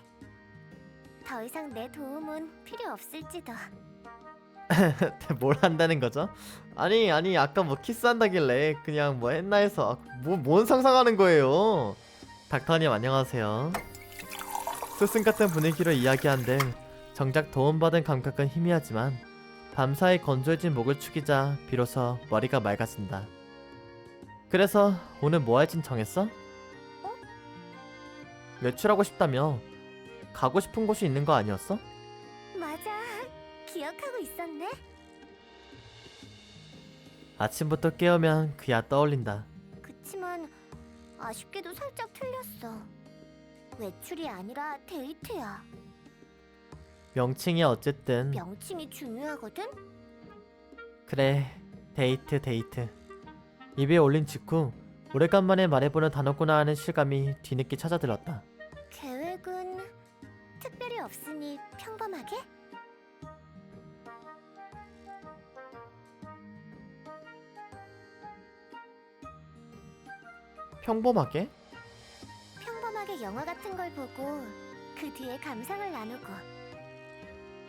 더 이상 내 도움은 필요 없을지도. 뭘 한다는 거죠? 아니 아까 뭐 키스한다길래 그냥 뭐 했나 해서 뭔 상상하는 거예요? 닥터님 안녕하세요. 스승 같은 분위기로 이야기한들 정작 도움받은 감각은 희미하지만 밤사이 건조해진 목을 축이자 비로소 머리가 맑아진다. 그래서 오늘 뭐 할진 정했어? 외출하고 싶다며. 가고 싶은 곳이 있는 거 아니었어? 맞아. 기억하고 있었네. 아침부터 깨우면 그야 떠올린다. 그치만 아쉽게도 살짝 틀렸어. 외출이 아니라 데이트야. 명칭이 어쨌든 명칭이 중요하거든? 그래, 데이트. 입에 올린 직후 오래간만에 말해보는 단어구나 하는 실감이 뒤늦게 찾아들었다. 계획은 특별히 없으니 평범하게? 평범하게? 평범하게 영화 같은 걸 보고 그 뒤에 감상을 나누고,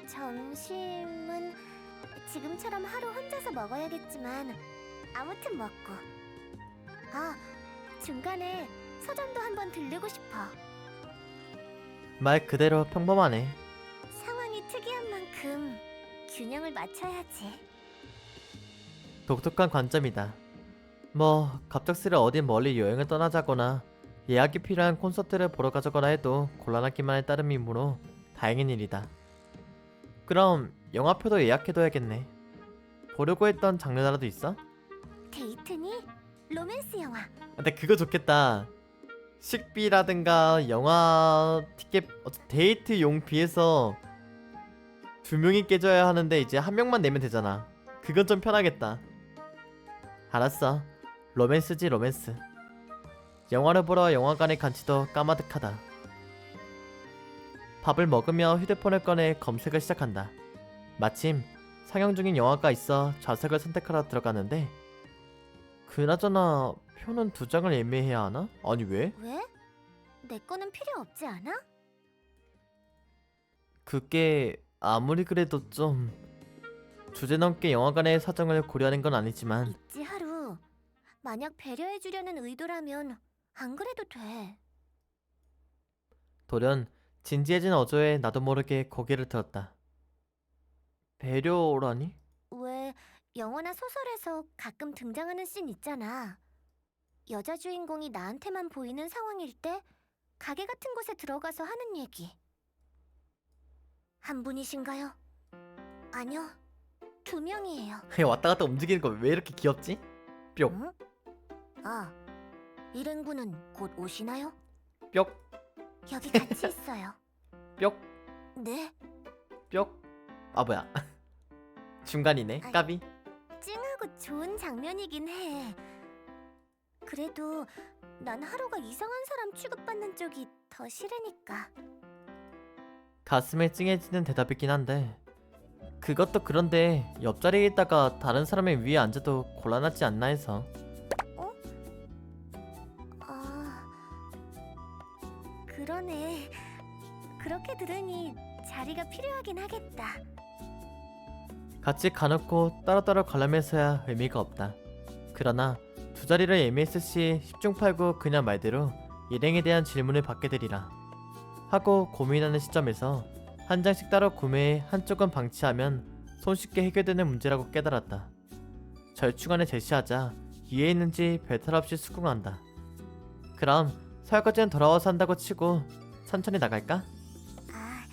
점심은 지금처럼 하루 혼자서 먹어야겠지만 아무튼 먹고, 중간에 서점도 한번 들르고 싶어. 말 그대로 평범하네. 상황이 특이한 만큼 균형을 맞춰야지. 독특한 관점이다. 뭐 갑작스레 어딘 멀리 여행을 떠나자거나 예약이 필요한 콘서트를 보러 가자거나 해도 곤란하기만 할 따름이므로 다행인 일이다. 그럼 영화표도 예약해둬야겠네. 보려고 했던 장르라도 있어? 데이트니? 로맨스 영화. 근데 그거 좋겠다. 식비라든가 영화 티켓 데이트 용비에서 두 명이 깨져야 하는데 이제 한 명만 내면 되잖아. 그건 좀 편하겠다. 알았어. 로맨스지 로맨스. 영화를 보러 영화관에 간 지도 까마득하다. 밥을 먹으며 휴대폰을 꺼내 검색을 시작한다. 마침 상영 중인 영화가 있어 좌석을 선택하러 들어가는데 그나저나 표는 2장을 예매해야 하나? 아니 왜? 왜? 내 거는 필요 없지 않아? 그게 아무리 그래도 좀 주제넘게 영화관의 사정을 고려하는 건 아니지만 있지 하루. 만약 배려해주려는 의도라면 안 그래도 돼. 돌연 진지해진 어조에 나도 모르게 고개를 들었다. 배려라니? 왜 영화나 소설에서 가끔 등장하는 씬 있잖아. 여자 주인공이 나한테만 보이는 상황일 때 가게 같은 곳에 들어가서 하는 얘기. 한 분이신가요? 아니요, 2명이에요. 왔다 갔다 움직이는 거 왜 이렇게 귀엽지? 뿅, 응? 아, 일행분은 곧 오시나요? 뿅, 여기 같이 있어요. 뿅, 네, 뿅. 아 뭐야? 중간이네. 아이. 까비. 찡하고 좋은 장면이긴 해. 그래도 난 하루가 이상한 사람 취급받는 쪽이 더 싫으니까. 가슴에 찡해지는 대답이긴 한데 그것도 그런데 옆자리에 있다가 다른 사람의 위에 앉아도 곤란하지 않나 해서. 아, 그러네. 그렇게 들으니 자리가 필요하긴 하겠다. 같이 가놓고 따로따로 관람해서야 의미가 없다. 그러나 2자리를 예매했을 시 10중 8구 그냥 말대로 일행에 대한 질문을 받게 되리라 하고 고민하는 시점에서 한 장씩 따로 구매해 한쪽은 방치하면 손쉽게 해결되는 문제라고 깨달았다. 절충안을 제시하자 이해 있는지 별탈 없이 수긍한다. 그럼 설거지는 돌아와서 한다고 치고 천천히 나갈까? 아,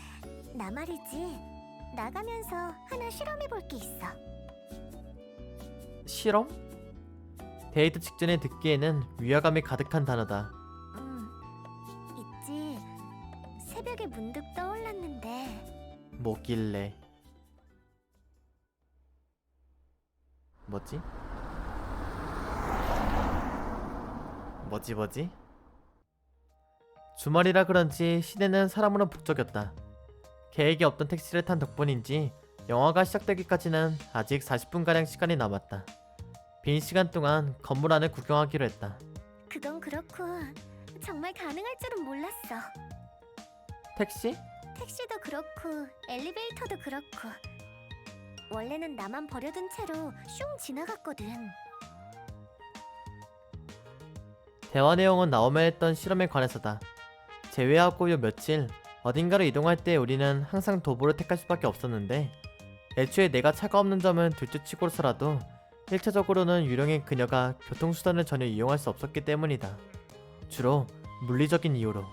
나 말이지. 나가면서 하나 실험해볼 게 있어. 실험? 데이트 직전에 듣기에는 위화감이 가득한 단어다. 있지. 새벽에 문득 떠올랐는데. 뭐길래? 뭐지? 뭐지? 주말이라 그런지 시내는 사람으로 북적였다. 계획이 없던 택시를 탄 덕분인지 영화가 시작되기까지는 아직 40분가량 시간이 남았다. 빈 시간 동안 건물 안을 구경하기로 했다. 그건 그렇고 정말 가능할 줄은 몰랐어. 택시? 택시도 그렇고 엘리베이터도 그렇고 원래는 나만 버려둔 채로 슝 지나갔거든. 대화 내용은 나오면 했던 실험에 관해서다. 제외하고 요 며칠 어딘가로 이동할 때 우리는 항상 도보를 택할 수밖에 없었는데 애초에 내가 차가 없는 점은 둘째치고서라도 1차적으로는 유령인 그녀가 교통수단을 전혀 이용할 수 없었기 때문이다. 주로 물리적인 이유로.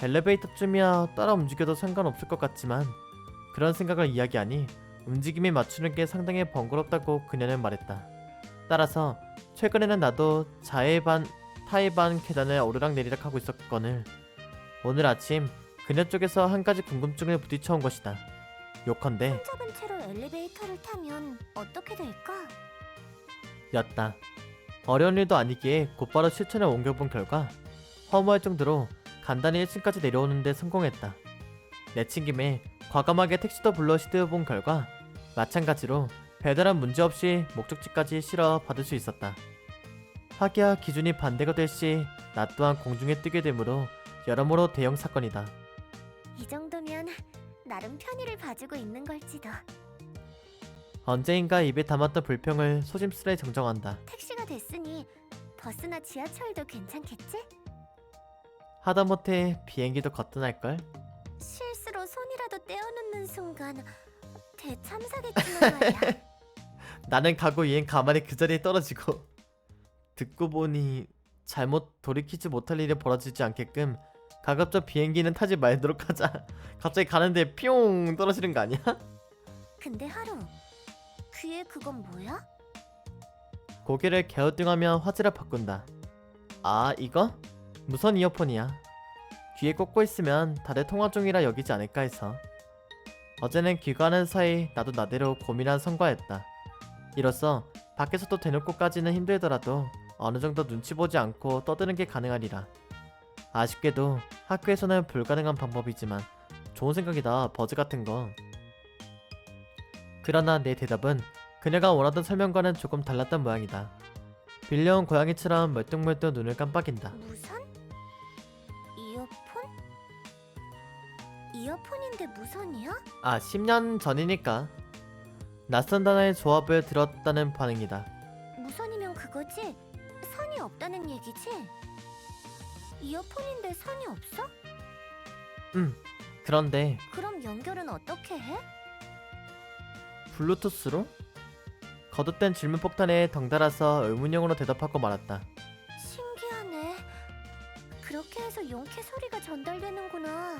엘리베이터쯤이야 따라 움직여도 상관없을 것 같지만 그런 생각을 이야기하니 움직임에 맞추는 게 상당히 번거롭다고 그녀는 말했다. 따라서 최근에는 나도 자해 반 타해 반 계단을 오르락내리락 하고 있었거늘 오늘 아침 그녀 쪽에서 한 가지 궁금증을 부딪혀온 것이다. 요컨대 손잡은 채로 엘리베이터를 타면 어떻게 될까? 였다. 어려운 일도 아니기에 곧바로 실천에 옮겨본 결과 허무할 정도로 간단히 1층까지 내려오는데 성공했다. 내친 김에 과감하게 택시도 불러 시도해본 결과 마찬가지로 별다른 문제없이 목적지까지 실어 받을 수 있었다. 하기야 기준이 반대가 될 시 나 또한 공중에 뜨게 되므로 여러모로 대형 사건이다. 이 정도면 나름 편의를 봐주고 있는 걸지도. 언제인가 입에 담았던 불평을 소심스레 정정한다. 택시가 됐으니 버스나 지하철도 괜찮겠지? 하다못해 비행기도 거뜬할걸? 실수로 손이라도 떼어놓는 순간 대참사겠지만 말이야. 나는 가고 얘는 가만히 그 자리에 떨어지고 듣고 보니 잘못 돌이키지 못할 일이 벌어지지 않게끔 가급적 비행기는 타지 말도록 하자. 갑자기 가는데 뿅 떨어지는 거 아니야? 근데 하루, 귀에 그건 뭐야? 고개를 갸우뚱하며 화제를 바꾼다. 아 이거? 무선 이어폰이야. 귀에 꽂고 있으면 다들 통화 중이라 여기지 않을까 해서. 어제는 귀가하는 사이 나도 나대로 고민한 성과였다. 이로써 밖에서도 대놓고까지는 힘들더라도 어느 정도 눈치 보지 않고 떠드는 게 가능하리라. 아쉽게도 학교에서는 불가능한 방법이지만 좋은 생각이다, 버즈 같은 거. 그러나 내 대답은 그녀가 원하던 설명과는 조금 달랐던 모양이다. 빌려온 고양이처럼 멀뚱멀뚱 눈을 깜빡인다. 무선? 이어폰? 이어폰인데 무선이야? 10년 전이니까. 낯선 단어의 조합을 들었다는 반응이다. 무선이면 그거지? 선이 없다는 얘기지? 이어폰인데 선이 없어? 그런데 그럼 연결은 어떻게 해? 블루투스로? 거듭된 질문 폭탄에 덩달아서 의문형으로 대답하고 말았다. 신기하네. 그렇게 해서 용케 소리가 전달되는구나.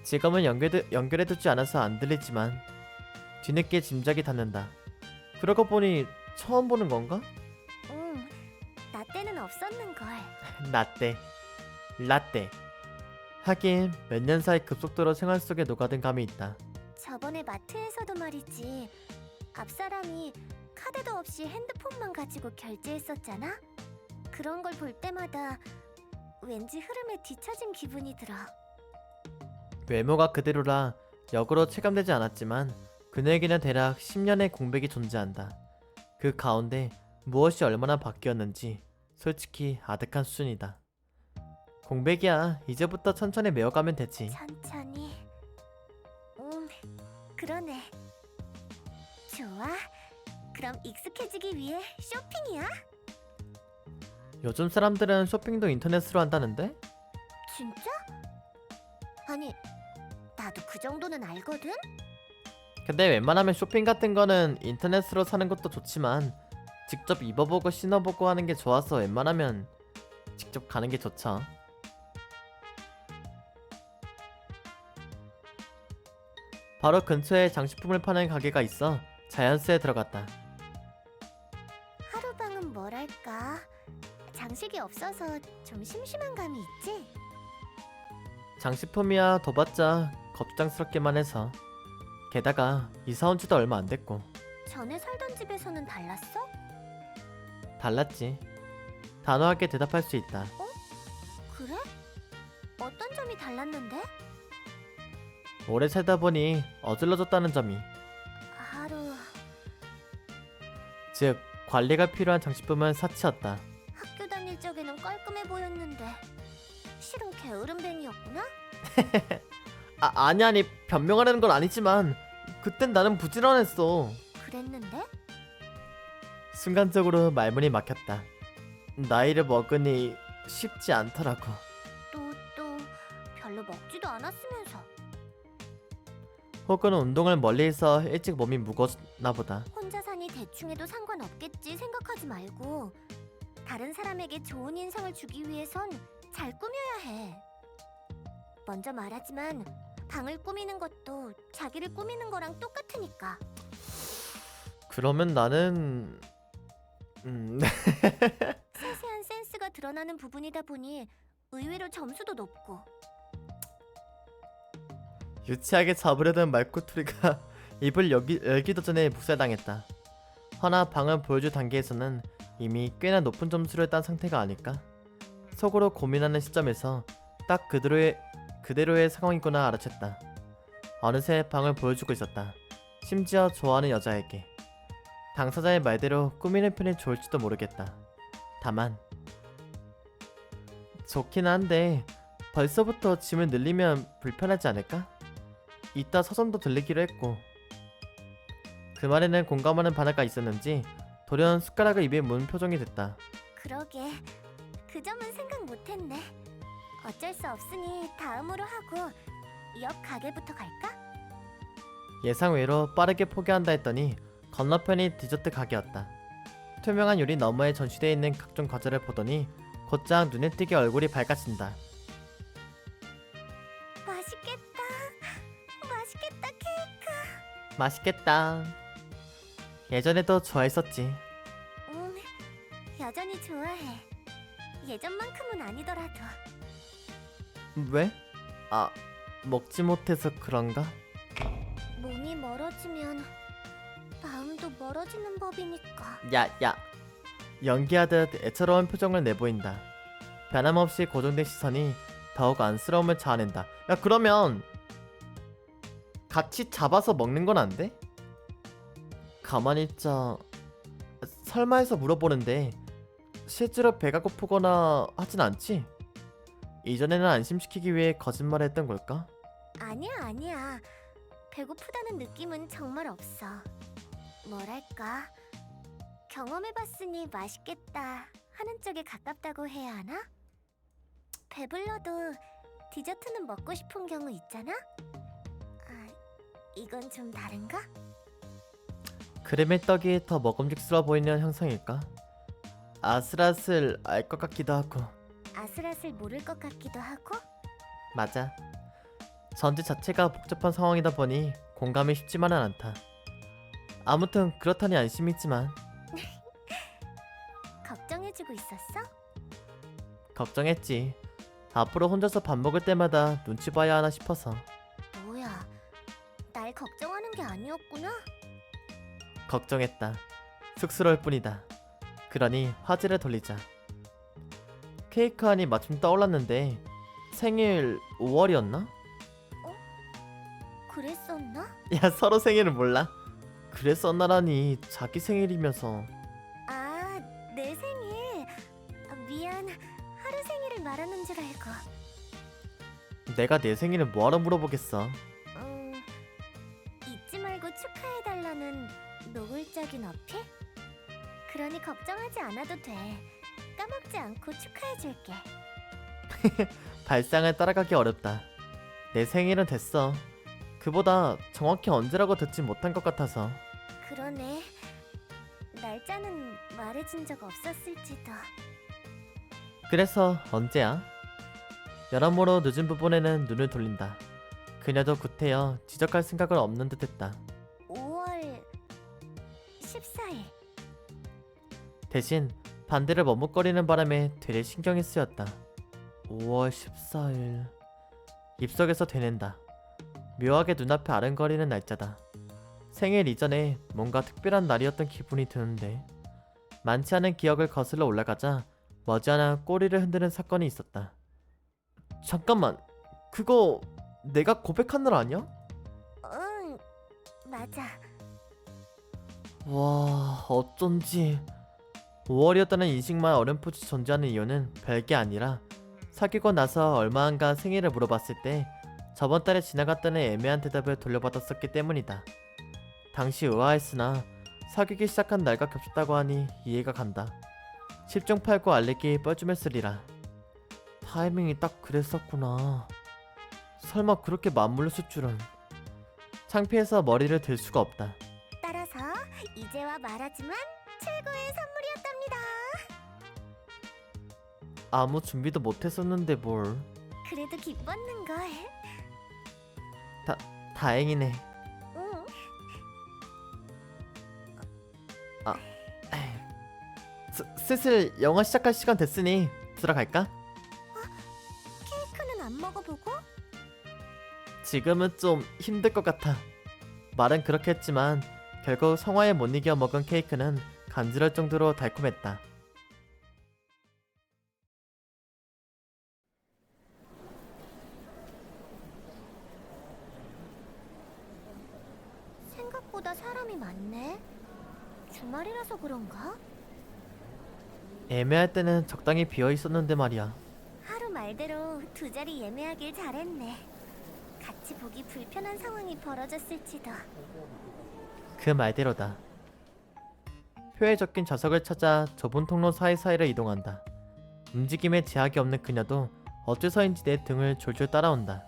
지금은 연결해두지 않아서 안 들리지만 뒤늦게 짐작이 닿는다. 그러고 보니 처음 보는 건가? 응, 나 때는 없었는걸. 라떼. 하긴 몇 년 사이 급속도로 생활 속에 녹아든 감이 있다. 저번에 마트에서도 말이지. 앞사람이 카드도 없이 핸드폰만 가지고 결제했었잖아? 그런 걸 볼 때마다 왠지 흐름에 뒤처진 기분이 들어. 외모가 그대로라 역으로 체감되지 않았지만 그녀에게는 대략 10년의 공백이 존재한다. 그 가운데 무엇이 얼마나 바뀌었는지 솔직히 아득한 수준이다. 공백이야. 이제부터 천천히 메워가면 되지. 천천히. 그러네. 좋아. 그럼 익숙해지기 위해 쇼핑이야? 요즘 사람들은 쇼핑도 인터넷으로 한다는데? 진짜? 아니, 나도 그 정도는 알거든? 근데 웬만하면 쇼핑 같은 거는 인터넷으로 사는 것도 좋지만 직접 입어보고 신어보고 하는 게 좋아서 웬만하면 직접 가는 게 좋죠. 바로 근처에 장식품을 파는 가게가 있어 자연스레 들어갔다. 하루방은 뭐랄까. 장식이 없어서 좀 심심한 감이 있지? 장식품이야 둬봤자 겁장스럽기만 해서. 게다가 이사 온 지도 얼마 안 됐고. 전에 살던 집에서는 달랐어? 달랐지. 단호하게 대답할 수 있다. 그래? 어떤 점이 달랐는데? 오래 살다 보니 어질러졌다는 점이. 하루 즉 관리가 필요한 장식품은 사치였다. 학교 다닐 적에는 깔끔해 보였는데 실은 게으름뱅이였구나? 아니 변명하려는 건 아니지만 그땐 나는 부지런했어. 그랬는데? 순간적으로 말문이 막혔다. 나이를 먹으니 쉽지 않더라고. 또 별로 먹지도 않았으면서. 혹은 운동을 멀리해서 일찍 몸이 무거웠나 보다. 혼자 사니 대충 해도 상관없겠지 생각하지 말고 다른 사람에게 좋은 인상을 주기 위해선 잘 꾸며야 해. 먼저 말하지만 방을 꾸미는 것도 자기를 꾸미는 거랑 똑같으니까. 그러면 나는 세세한 센스가 드러나는 부분이다 보니 의외로 점수도 높고. 유치하게 잡으려던 말꼬투리가 입을 열기도 전에 묵살당했다. 허나 방을 보여줄 단계에서는 이미 꽤나 높은 점수를 딴 상태가 아닐까? 속으로 고민하는 시점에서 딱 그대로의 상황이구나 알아챘다. 어느새 방을 보여주고 있었다. 심지어 좋아하는 여자에게. 당사자의 말대로 꾸미는 편이 좋을지도 모르겠다. 다만 좋긴 한데 벌써부터 짐을 늘리면 불편하지 않을까? 이따 서점도 들리기로 했고. 그 말에는 공감하는 바나가 있었는지 돌연 숟가락을 입에 문 표정이 됐다. 그러게. 그 점은 생각 못했네. 어쩔 수 없으니 다음으로 하고 옆 가게부터 갈까? 예상 외로 빠르게 포기한다 했더니 건너편이 디저트 가게였다. 투명한 유리 너머에 전시되어 있는 각종 과자를 보더니 곧장 눈에 띄게 얼굴이 밝아진다. 맛있겠다. 맛있겠다 케이크. 맛있겠다. 예전에도 좋아했었지. 여전히 좋아해. 예전만큼은 아니더라도. 왜? 먹지 못해서 그런가? 몸이 멀어지면 마음도 또 멀어지는 법이니까. 야. 연기하듯 애처로운 표정을 내보인다. 변함없이 고정된 시선이 더욱 안쓰러움을 자아낸다. 야, 그러면 같이 잡아서 먹는 건 안 돼? 가만히 있자. 설마 해서 물어보는데 실제로 배가 고프거나 하진 않지? 이전에는 안심시키기 위해 거짓말을 했던 걸까? 아니야. 배고프다는 느낌은 정말 없어. 뭐랄까, 경험해봤으니 맛있겠다 하는 쪽에 가깝다고 해야 하나? 배불러도 디저트는 먹고 싶은 경우 있잖아? 아, 이건 좀 다른가? 그램의 떡이 더 먹음직스러워 보이는 형상일까? 아슬아슬 알 것 같기도 하고. 아슬아슬 모를 것 같기도 하고? 맞아. 전제 자체가 복잡한 상황이다 보니 공감이 쉽지만은 않다. 아무튼 그렇다니 안심이지만. 걱정해주고 있었어? 걱정했지. 앞으로 혼자서 밥 먹을 때마다 눈치 봐야 하나 싶어서. 뭐야, 날 걱정하는 게 아니었구나? 걱정했다. 쑥스러울 뿐이다. 그러니 화제를 돌리자. 케이크 안이 마침 떠올랐는데 생일 5월이었나? 그랬었나? 야, 서로 생일을 몰라? 그랬었나라니, 자기 생일이면서. 아, 내 생일. 미안, 하루 생일을 말하는 줄 알고. 내가 내 생일을 뭐하러 물어보겠어. 잊지 말고 축하해달라는 노골적인 어필? 그러니 걱정하지 않아도 돼. 까먹지 않고 축하해줄게. 발상을 따라가기 어렵다. 내 생일은 됐어. 그보다 정확히 언제라고 듣지 못한 것 같아서. 그러네. 날짜는 말해준 적 없었을지도. 그래서 언제야? 여러모로 늦은 부분에는 눈을 돌린다. 그녀도 구태여 지적할 생각은 없는 듯했다. 5월 14일. 대신 반대를 머뭇거리는 바람에 되레 신경이 쓰였다. 5월 14일. 입속에서 되낸다. 묘하게 눈앞에 아른거리는 날짜다. 생일 이전에 뭔가 특별한 날이었던 기분이 드는데, 많지 않은 기억을 거슬러 올라가자 머지않아 꼬리를 흔드는 사건이 있었다. 잠깐만, 그거 내가 고백한 날 아니야? 응, 맞아. 와, 어쩐지 5월이었다는 인식만 어렴풋이 존재하는 이유는 별게 아니라, 사귀고 나서 얼마 안가 생일을 물어봤을 때 저번 달에 지나갔다는 애매한 대답을 돌려받았었기 때문이다. 당시 의아했으나 사귀기 시작한 날과 겹쳤다고 하니 이해가 간다. 10중 8구 알레기 뻘쭘했으리라. 타이밍이 딱 그랬었구나. 설마 그렇게 맞물렸을 줄은. 창피해서 머리를 들 수가 없다. 따라서 이제와 말하지만 최고의 선물이었답니다. 아무 준비도 못했었는데 뭘. 그래도 기뻤는걸. 다행이네. 응. 슬슬 영화 시작할 시간 됐으니 들어갈까? 케이크는 안 먹어보고? 지금은 좀 힘들 것 같아. 말은 그렇게 했지만 결국 성화에 못 이겨 먹은 케이크는 간지럴 정도로 달콤했다. 생각보다 사람이 많네. 주말이라서 그런가? 애매할 때는 적당히 비어 있었는데 말이야. 하루 말대로 두 자리 예매하길 잘했네. 같이 보기 불편한 상황이 벌어졌을지도. 그 말대로다. 표에 적힌 좌석을 찾아 좁은 통로 사이사이를 이동한다. 움직임에 제약이 없는 그녀도 어째서인지 내 등을 졸졸 따라온다.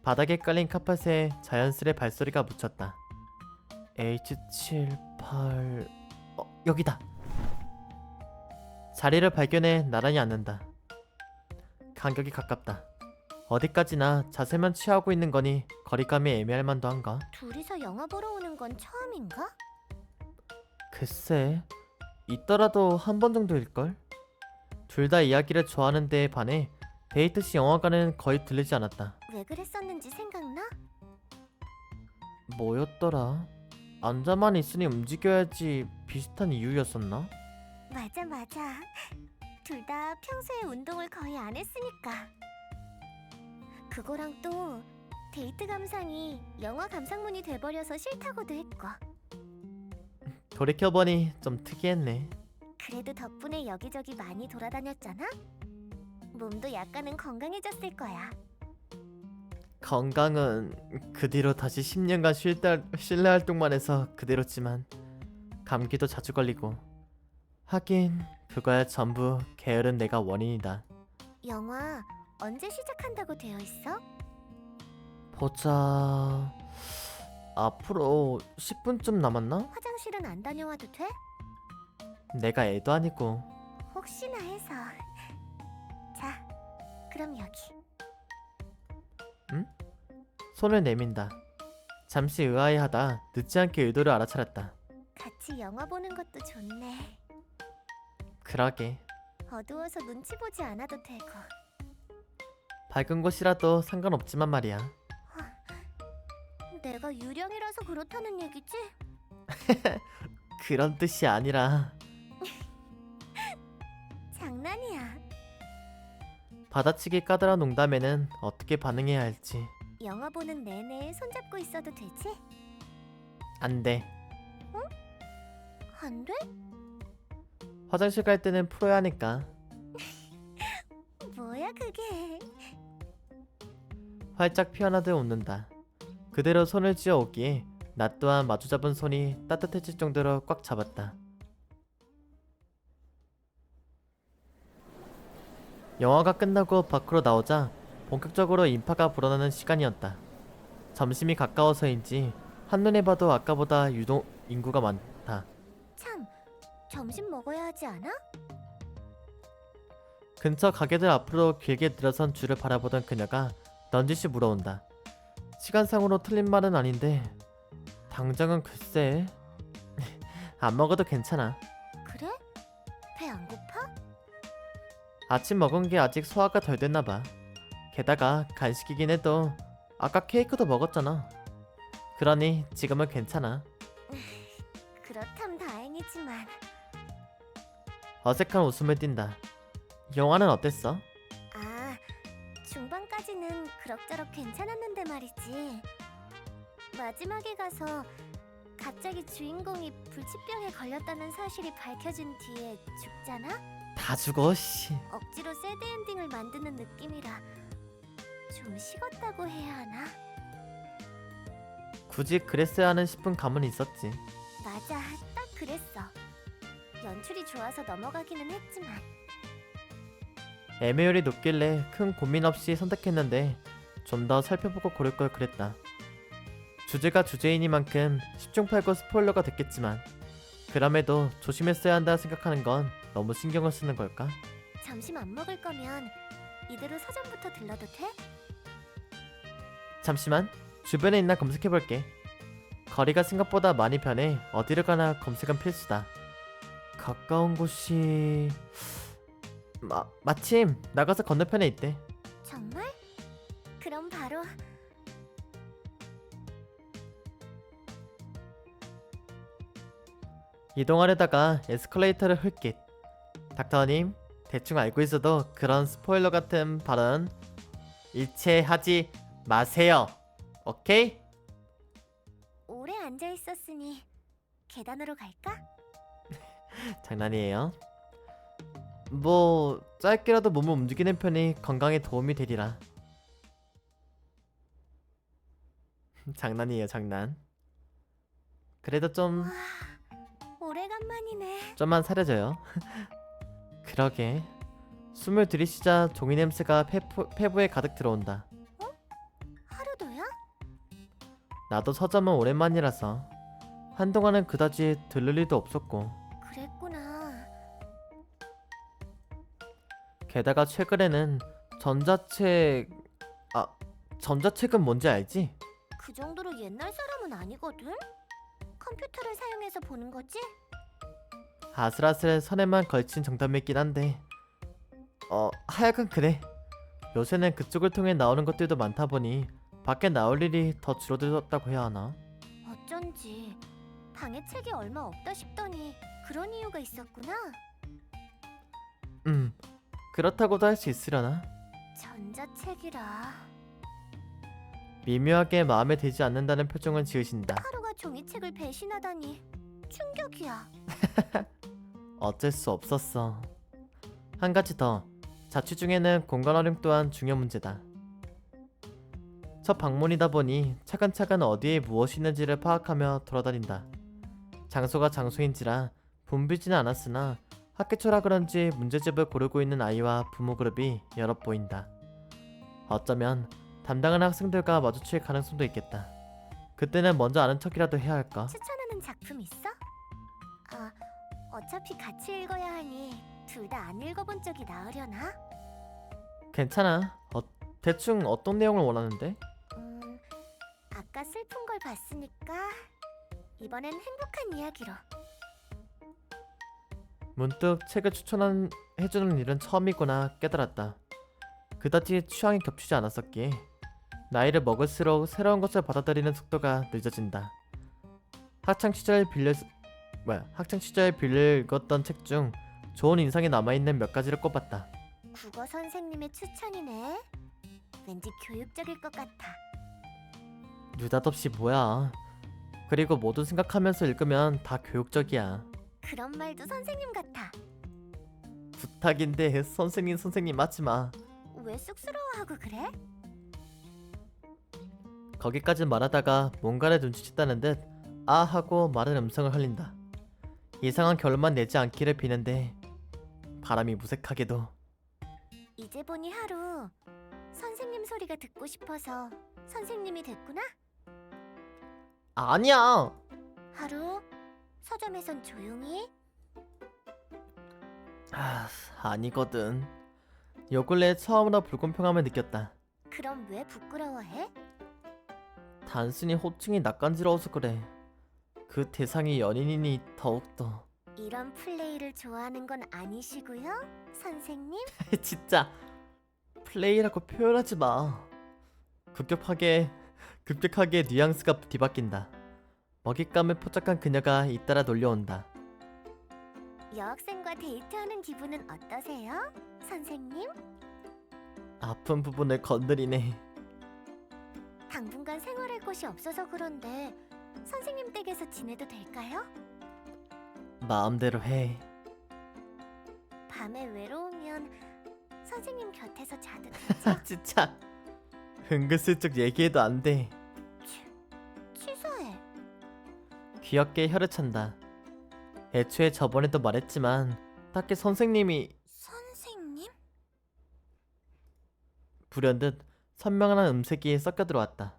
바닥에 깔린 카펫에 자연스레 발소리가 묻혔다. H78... 여기다! 자리를 발견해 나란히 앉는다. 간격이 가깝다. 어디까지나 자세만 취하고 있는 거니 거리감이 애매할 만도 한가? 둘이서 영화 보러 오는 건 처음인가? 글쎄, 있더라도 한 번 정도일걸? 둘 다 이야기를 좋아하는 데에 반해 데이트 시 영화관은 거의 들리지 않았다. 왜 그랬었는지 생각나? 뭐였더라? 앉아만 있으니 움직여야지 비슷한 이유였었나? 맞아, 맞아. 둘 다 평소에 운동을 거의 안 했으니까. 그거랑 또 데이트 감상이 영화 감상문이 돼버려서 싫다고도 했고. 돌이켜보니 좀 특이했네. 그래도 덕분에 여기저기 많이 돌아다녔잖아? 몸도 약간은 건강해졌을 거야. 건강은 그 뒤로 다시 10년간 실내 활동만 해서 그대로지만 감기도 자주 걸리고 하긴 그거야 전부 게으른 내가 원인이다. 영화 언제 시작한다고 되어 있어? 보자. 앞으로 10분쯤 남았나? 화장실은 안 다녀와도 돼? 내가 애도 아니고. 혹시나 해서. 자, 그럼 여기. 손을 내민다. 잠시 의아해하다 늦지 않게 의도를 알아차렸다. 같이 영화 보는 것도 좋네. 그러게. 어두워서 눈치 보지 않아도 되고. 밝은 곳이라도 상관없지만 말이야. 내가 유령이라서 그렇다는 얘기지? 그런 뜻이 아니라 장난이야. 받아치기 까다로운 농담에는 어떻게 반응해야 할지. 영화 보는 내내 손잡고 있어도 되지? 안 돼. 안 돼? 화장실 갈 때는 풀어야 하니까. 뭐야 그게? 활짝 피어나듯 웃는다. 그대로 손을 쥐어 오기에 나 또한 마주잡은 손이 따뜻해질 정도로 꽉 잡았다. 영화가 끝나고 밖으로 나오자 본격적으로 인파가 불어나는 시간이었다. 점심이 가까워서인지 한눈에 봐도 아까보다 유독 인구가 많다. 참, 점심 먹어야 하지 않아? 근처 가게들 앞으로 길게 늘어선 줄을 바라보던 그녀가 넌지시 물어온다. 시간상으로 틀린 말은 아닌데 당장은 글쎄. 안 먹어도 괜찮아. 그래? 배 안 고파? 아침 먹은 게 아직 소화가 덜 됐나 봐. 게다가 간식이긴 해도 아까 케이크도 먹었잖아. 그러니 지금은 괜찮아. 그렇담 다행이지만. 어색한 웃음을 띈다. 영화는 어땠어? 아, 중반까지는 그럭저럭 괜찮았는데 말이지. 마지막에 가서 갑자기 주인공이 불치병에 걸렸다는 사실이 밝혀진 뒤에 죽잖아? 다 죽어 씨. 억지로 새드 엔딩을 만드는 느낌이라 좀 식었다고 해야 하나? 굳이 그랬어야 하는 싶은 감은 있었지. 맞아, 딱 그랬어. 연출이 좋아서 넘어가기는 했지만. 애매율이 높길래 큰 고민 없이 선택했는데 좀 더 살펴보고 고를 걸 그랬다. 주제가 주제이니만큼 10중 8구 스포일러가 됐겠지만 그럼에도 조심했어야 한다 생각하는 건 너무 신경을 쓰는 걸까? 점심 안 먹을 거면 이대로 서점부터 들러도 돼? 잠시만, 주변에 있나 검색해볼게. 거리가 생각보다 많이 변해 어디를 가나 검색은 필수다. 가까운 곳이... 마침 나가서 건너편에 있대. 정말? 그럼 바로. 이동하려다가 에스컬레이터를 훑깃. 닥터님, 대충 알고 있어도 그런 스포일러 같은 발언 일체 하지 마세요. 오케이? 오래 앉아 있었으니 계단으로 갈까? 장난이에요. 뭐 짧게라도 몸을 움직이는 편이 건강에 도움이 되리라. 장난이에요, 장난. 그래도 와, 오래간만이네. 좀만 사려줘요. 그러게. 숨을 들이쉬자 종이 냄새가 폐부에 가득 들어온다. 하루도야? 나도 서점은 오랜만이라서 한동안은 그다지 들를 일도 없었고, 그랬구나. 게다가 최근에는 전자책은 뭔지 알지? 그 정도로 옛날 사람은 아니거든? 컴퓨터를 사용해서 보는 거지? 아슬아슬 선에만 걸친 정답이긴 한데 하여간 그래. 요새는 그쪽을 통해 나오는 것들도 많다 보니 밖에 나올 일이 더 줄어들었다고 해야 하나? 어쩐지 방에 책이 얼마 없다 싶더니 그런 이유가 있었구나. 그렇다고도 할 수 있으려나? 전자책이라. 미묘하게 마음에 들지 않는다는 표정을 지으신다. 하루가 종이책을 배신하다니 충격이야. 어쩔 수 없었어. 한 가지 더. 자취 중에는 공간 활용 또한 중요 문제다. 첫 방문이다 보니 차근차근 어디에 무엇이 있는지를 파악하며 돌아다닌다. 장소가 장소인지라 붐비지는 않았으나 학기 초라 그런지 문제집을 고르고 있는 아이와 부모 그룹이 여럿 보인다. 어쩌면 담당하는 학생들과 마주칠 가능성도 있겠다. 그때는 먼저 아는 척이라도 해야 할까? 추천하는 작품 있어? 아, 어차피 같이 읽어야 하니 둘 다 안 읽어본 쪽이 나으려나? 괜찮아. 대충 어떤 내용을 원하는데? 아까 슬픈 걸 봤으니까 이번엔 행복한 이야기로. 문득 책을 추천해주는 일은 처음이구나 깨달았다. 그다지 취향이 겹치지 않았었기에 나이를 먹을수록 새로운 것을 받아들이는 속도가 늦어진다. 학창 시절 빌려 읽었던 책 중 좋은 인상이 남아있는 몇 가지를 꼽았다. 국어 선생님의 추천이네. 왠지 교육적일 것 같아. 느닷없이 뭐야. 그리고 모두 생각하면서 읽으면 다 교육적이야. 그런 말도 선생님 같아. 부탁인데 선생님 하지마. 왜 쑥스러워하고 그래? 거기까지 말하다가 뭔가를 눈치챘다는 듯 아 하고 마른 음성을 흘린다. 이상한 결론만 내지 않기를 비는데 바람이 무색하게도. 이제 보니 하루 선생님 소리가 듣고 싶어서 선생님이 됐구나? 아니야. 하루 서점에선 조용히. 아니거든. 요 근래 처음으로 불공평함을 느꼈다. 그럼 왜 부끄러워해? 단순히 호칭이 낯간지러워서 그래. 그 대상이 연인이니 더욱더. 이런 플레이를 좋아하는 건 아니시고요, 선생님? 진짜 플레이라고 표현하지 마. 급격하게 뉘앙스가 뒤바뀐다. 먹잇감을 포착한 그녀가 잇따라 놀려온다. 여학생과 데이트하는 기분은 어떠세요, 선생님? 아픈 부분을 건드리네. 당분간 생활할 곳이 없어서 그런데 선생님 댁에서 지내도 될까요? 마음대로 해. 밤에 외로우면 선생님 곁에서 자도 되죠? 진짜 은근슬쩍 얘기해도 안 돼. 취소해. 귀엽게 혀를 찬다. 애초에 저번에도 말했지만 딱히 선생님이. 선생님? 불현듯 선명한 음색이 섞여 들어왔다.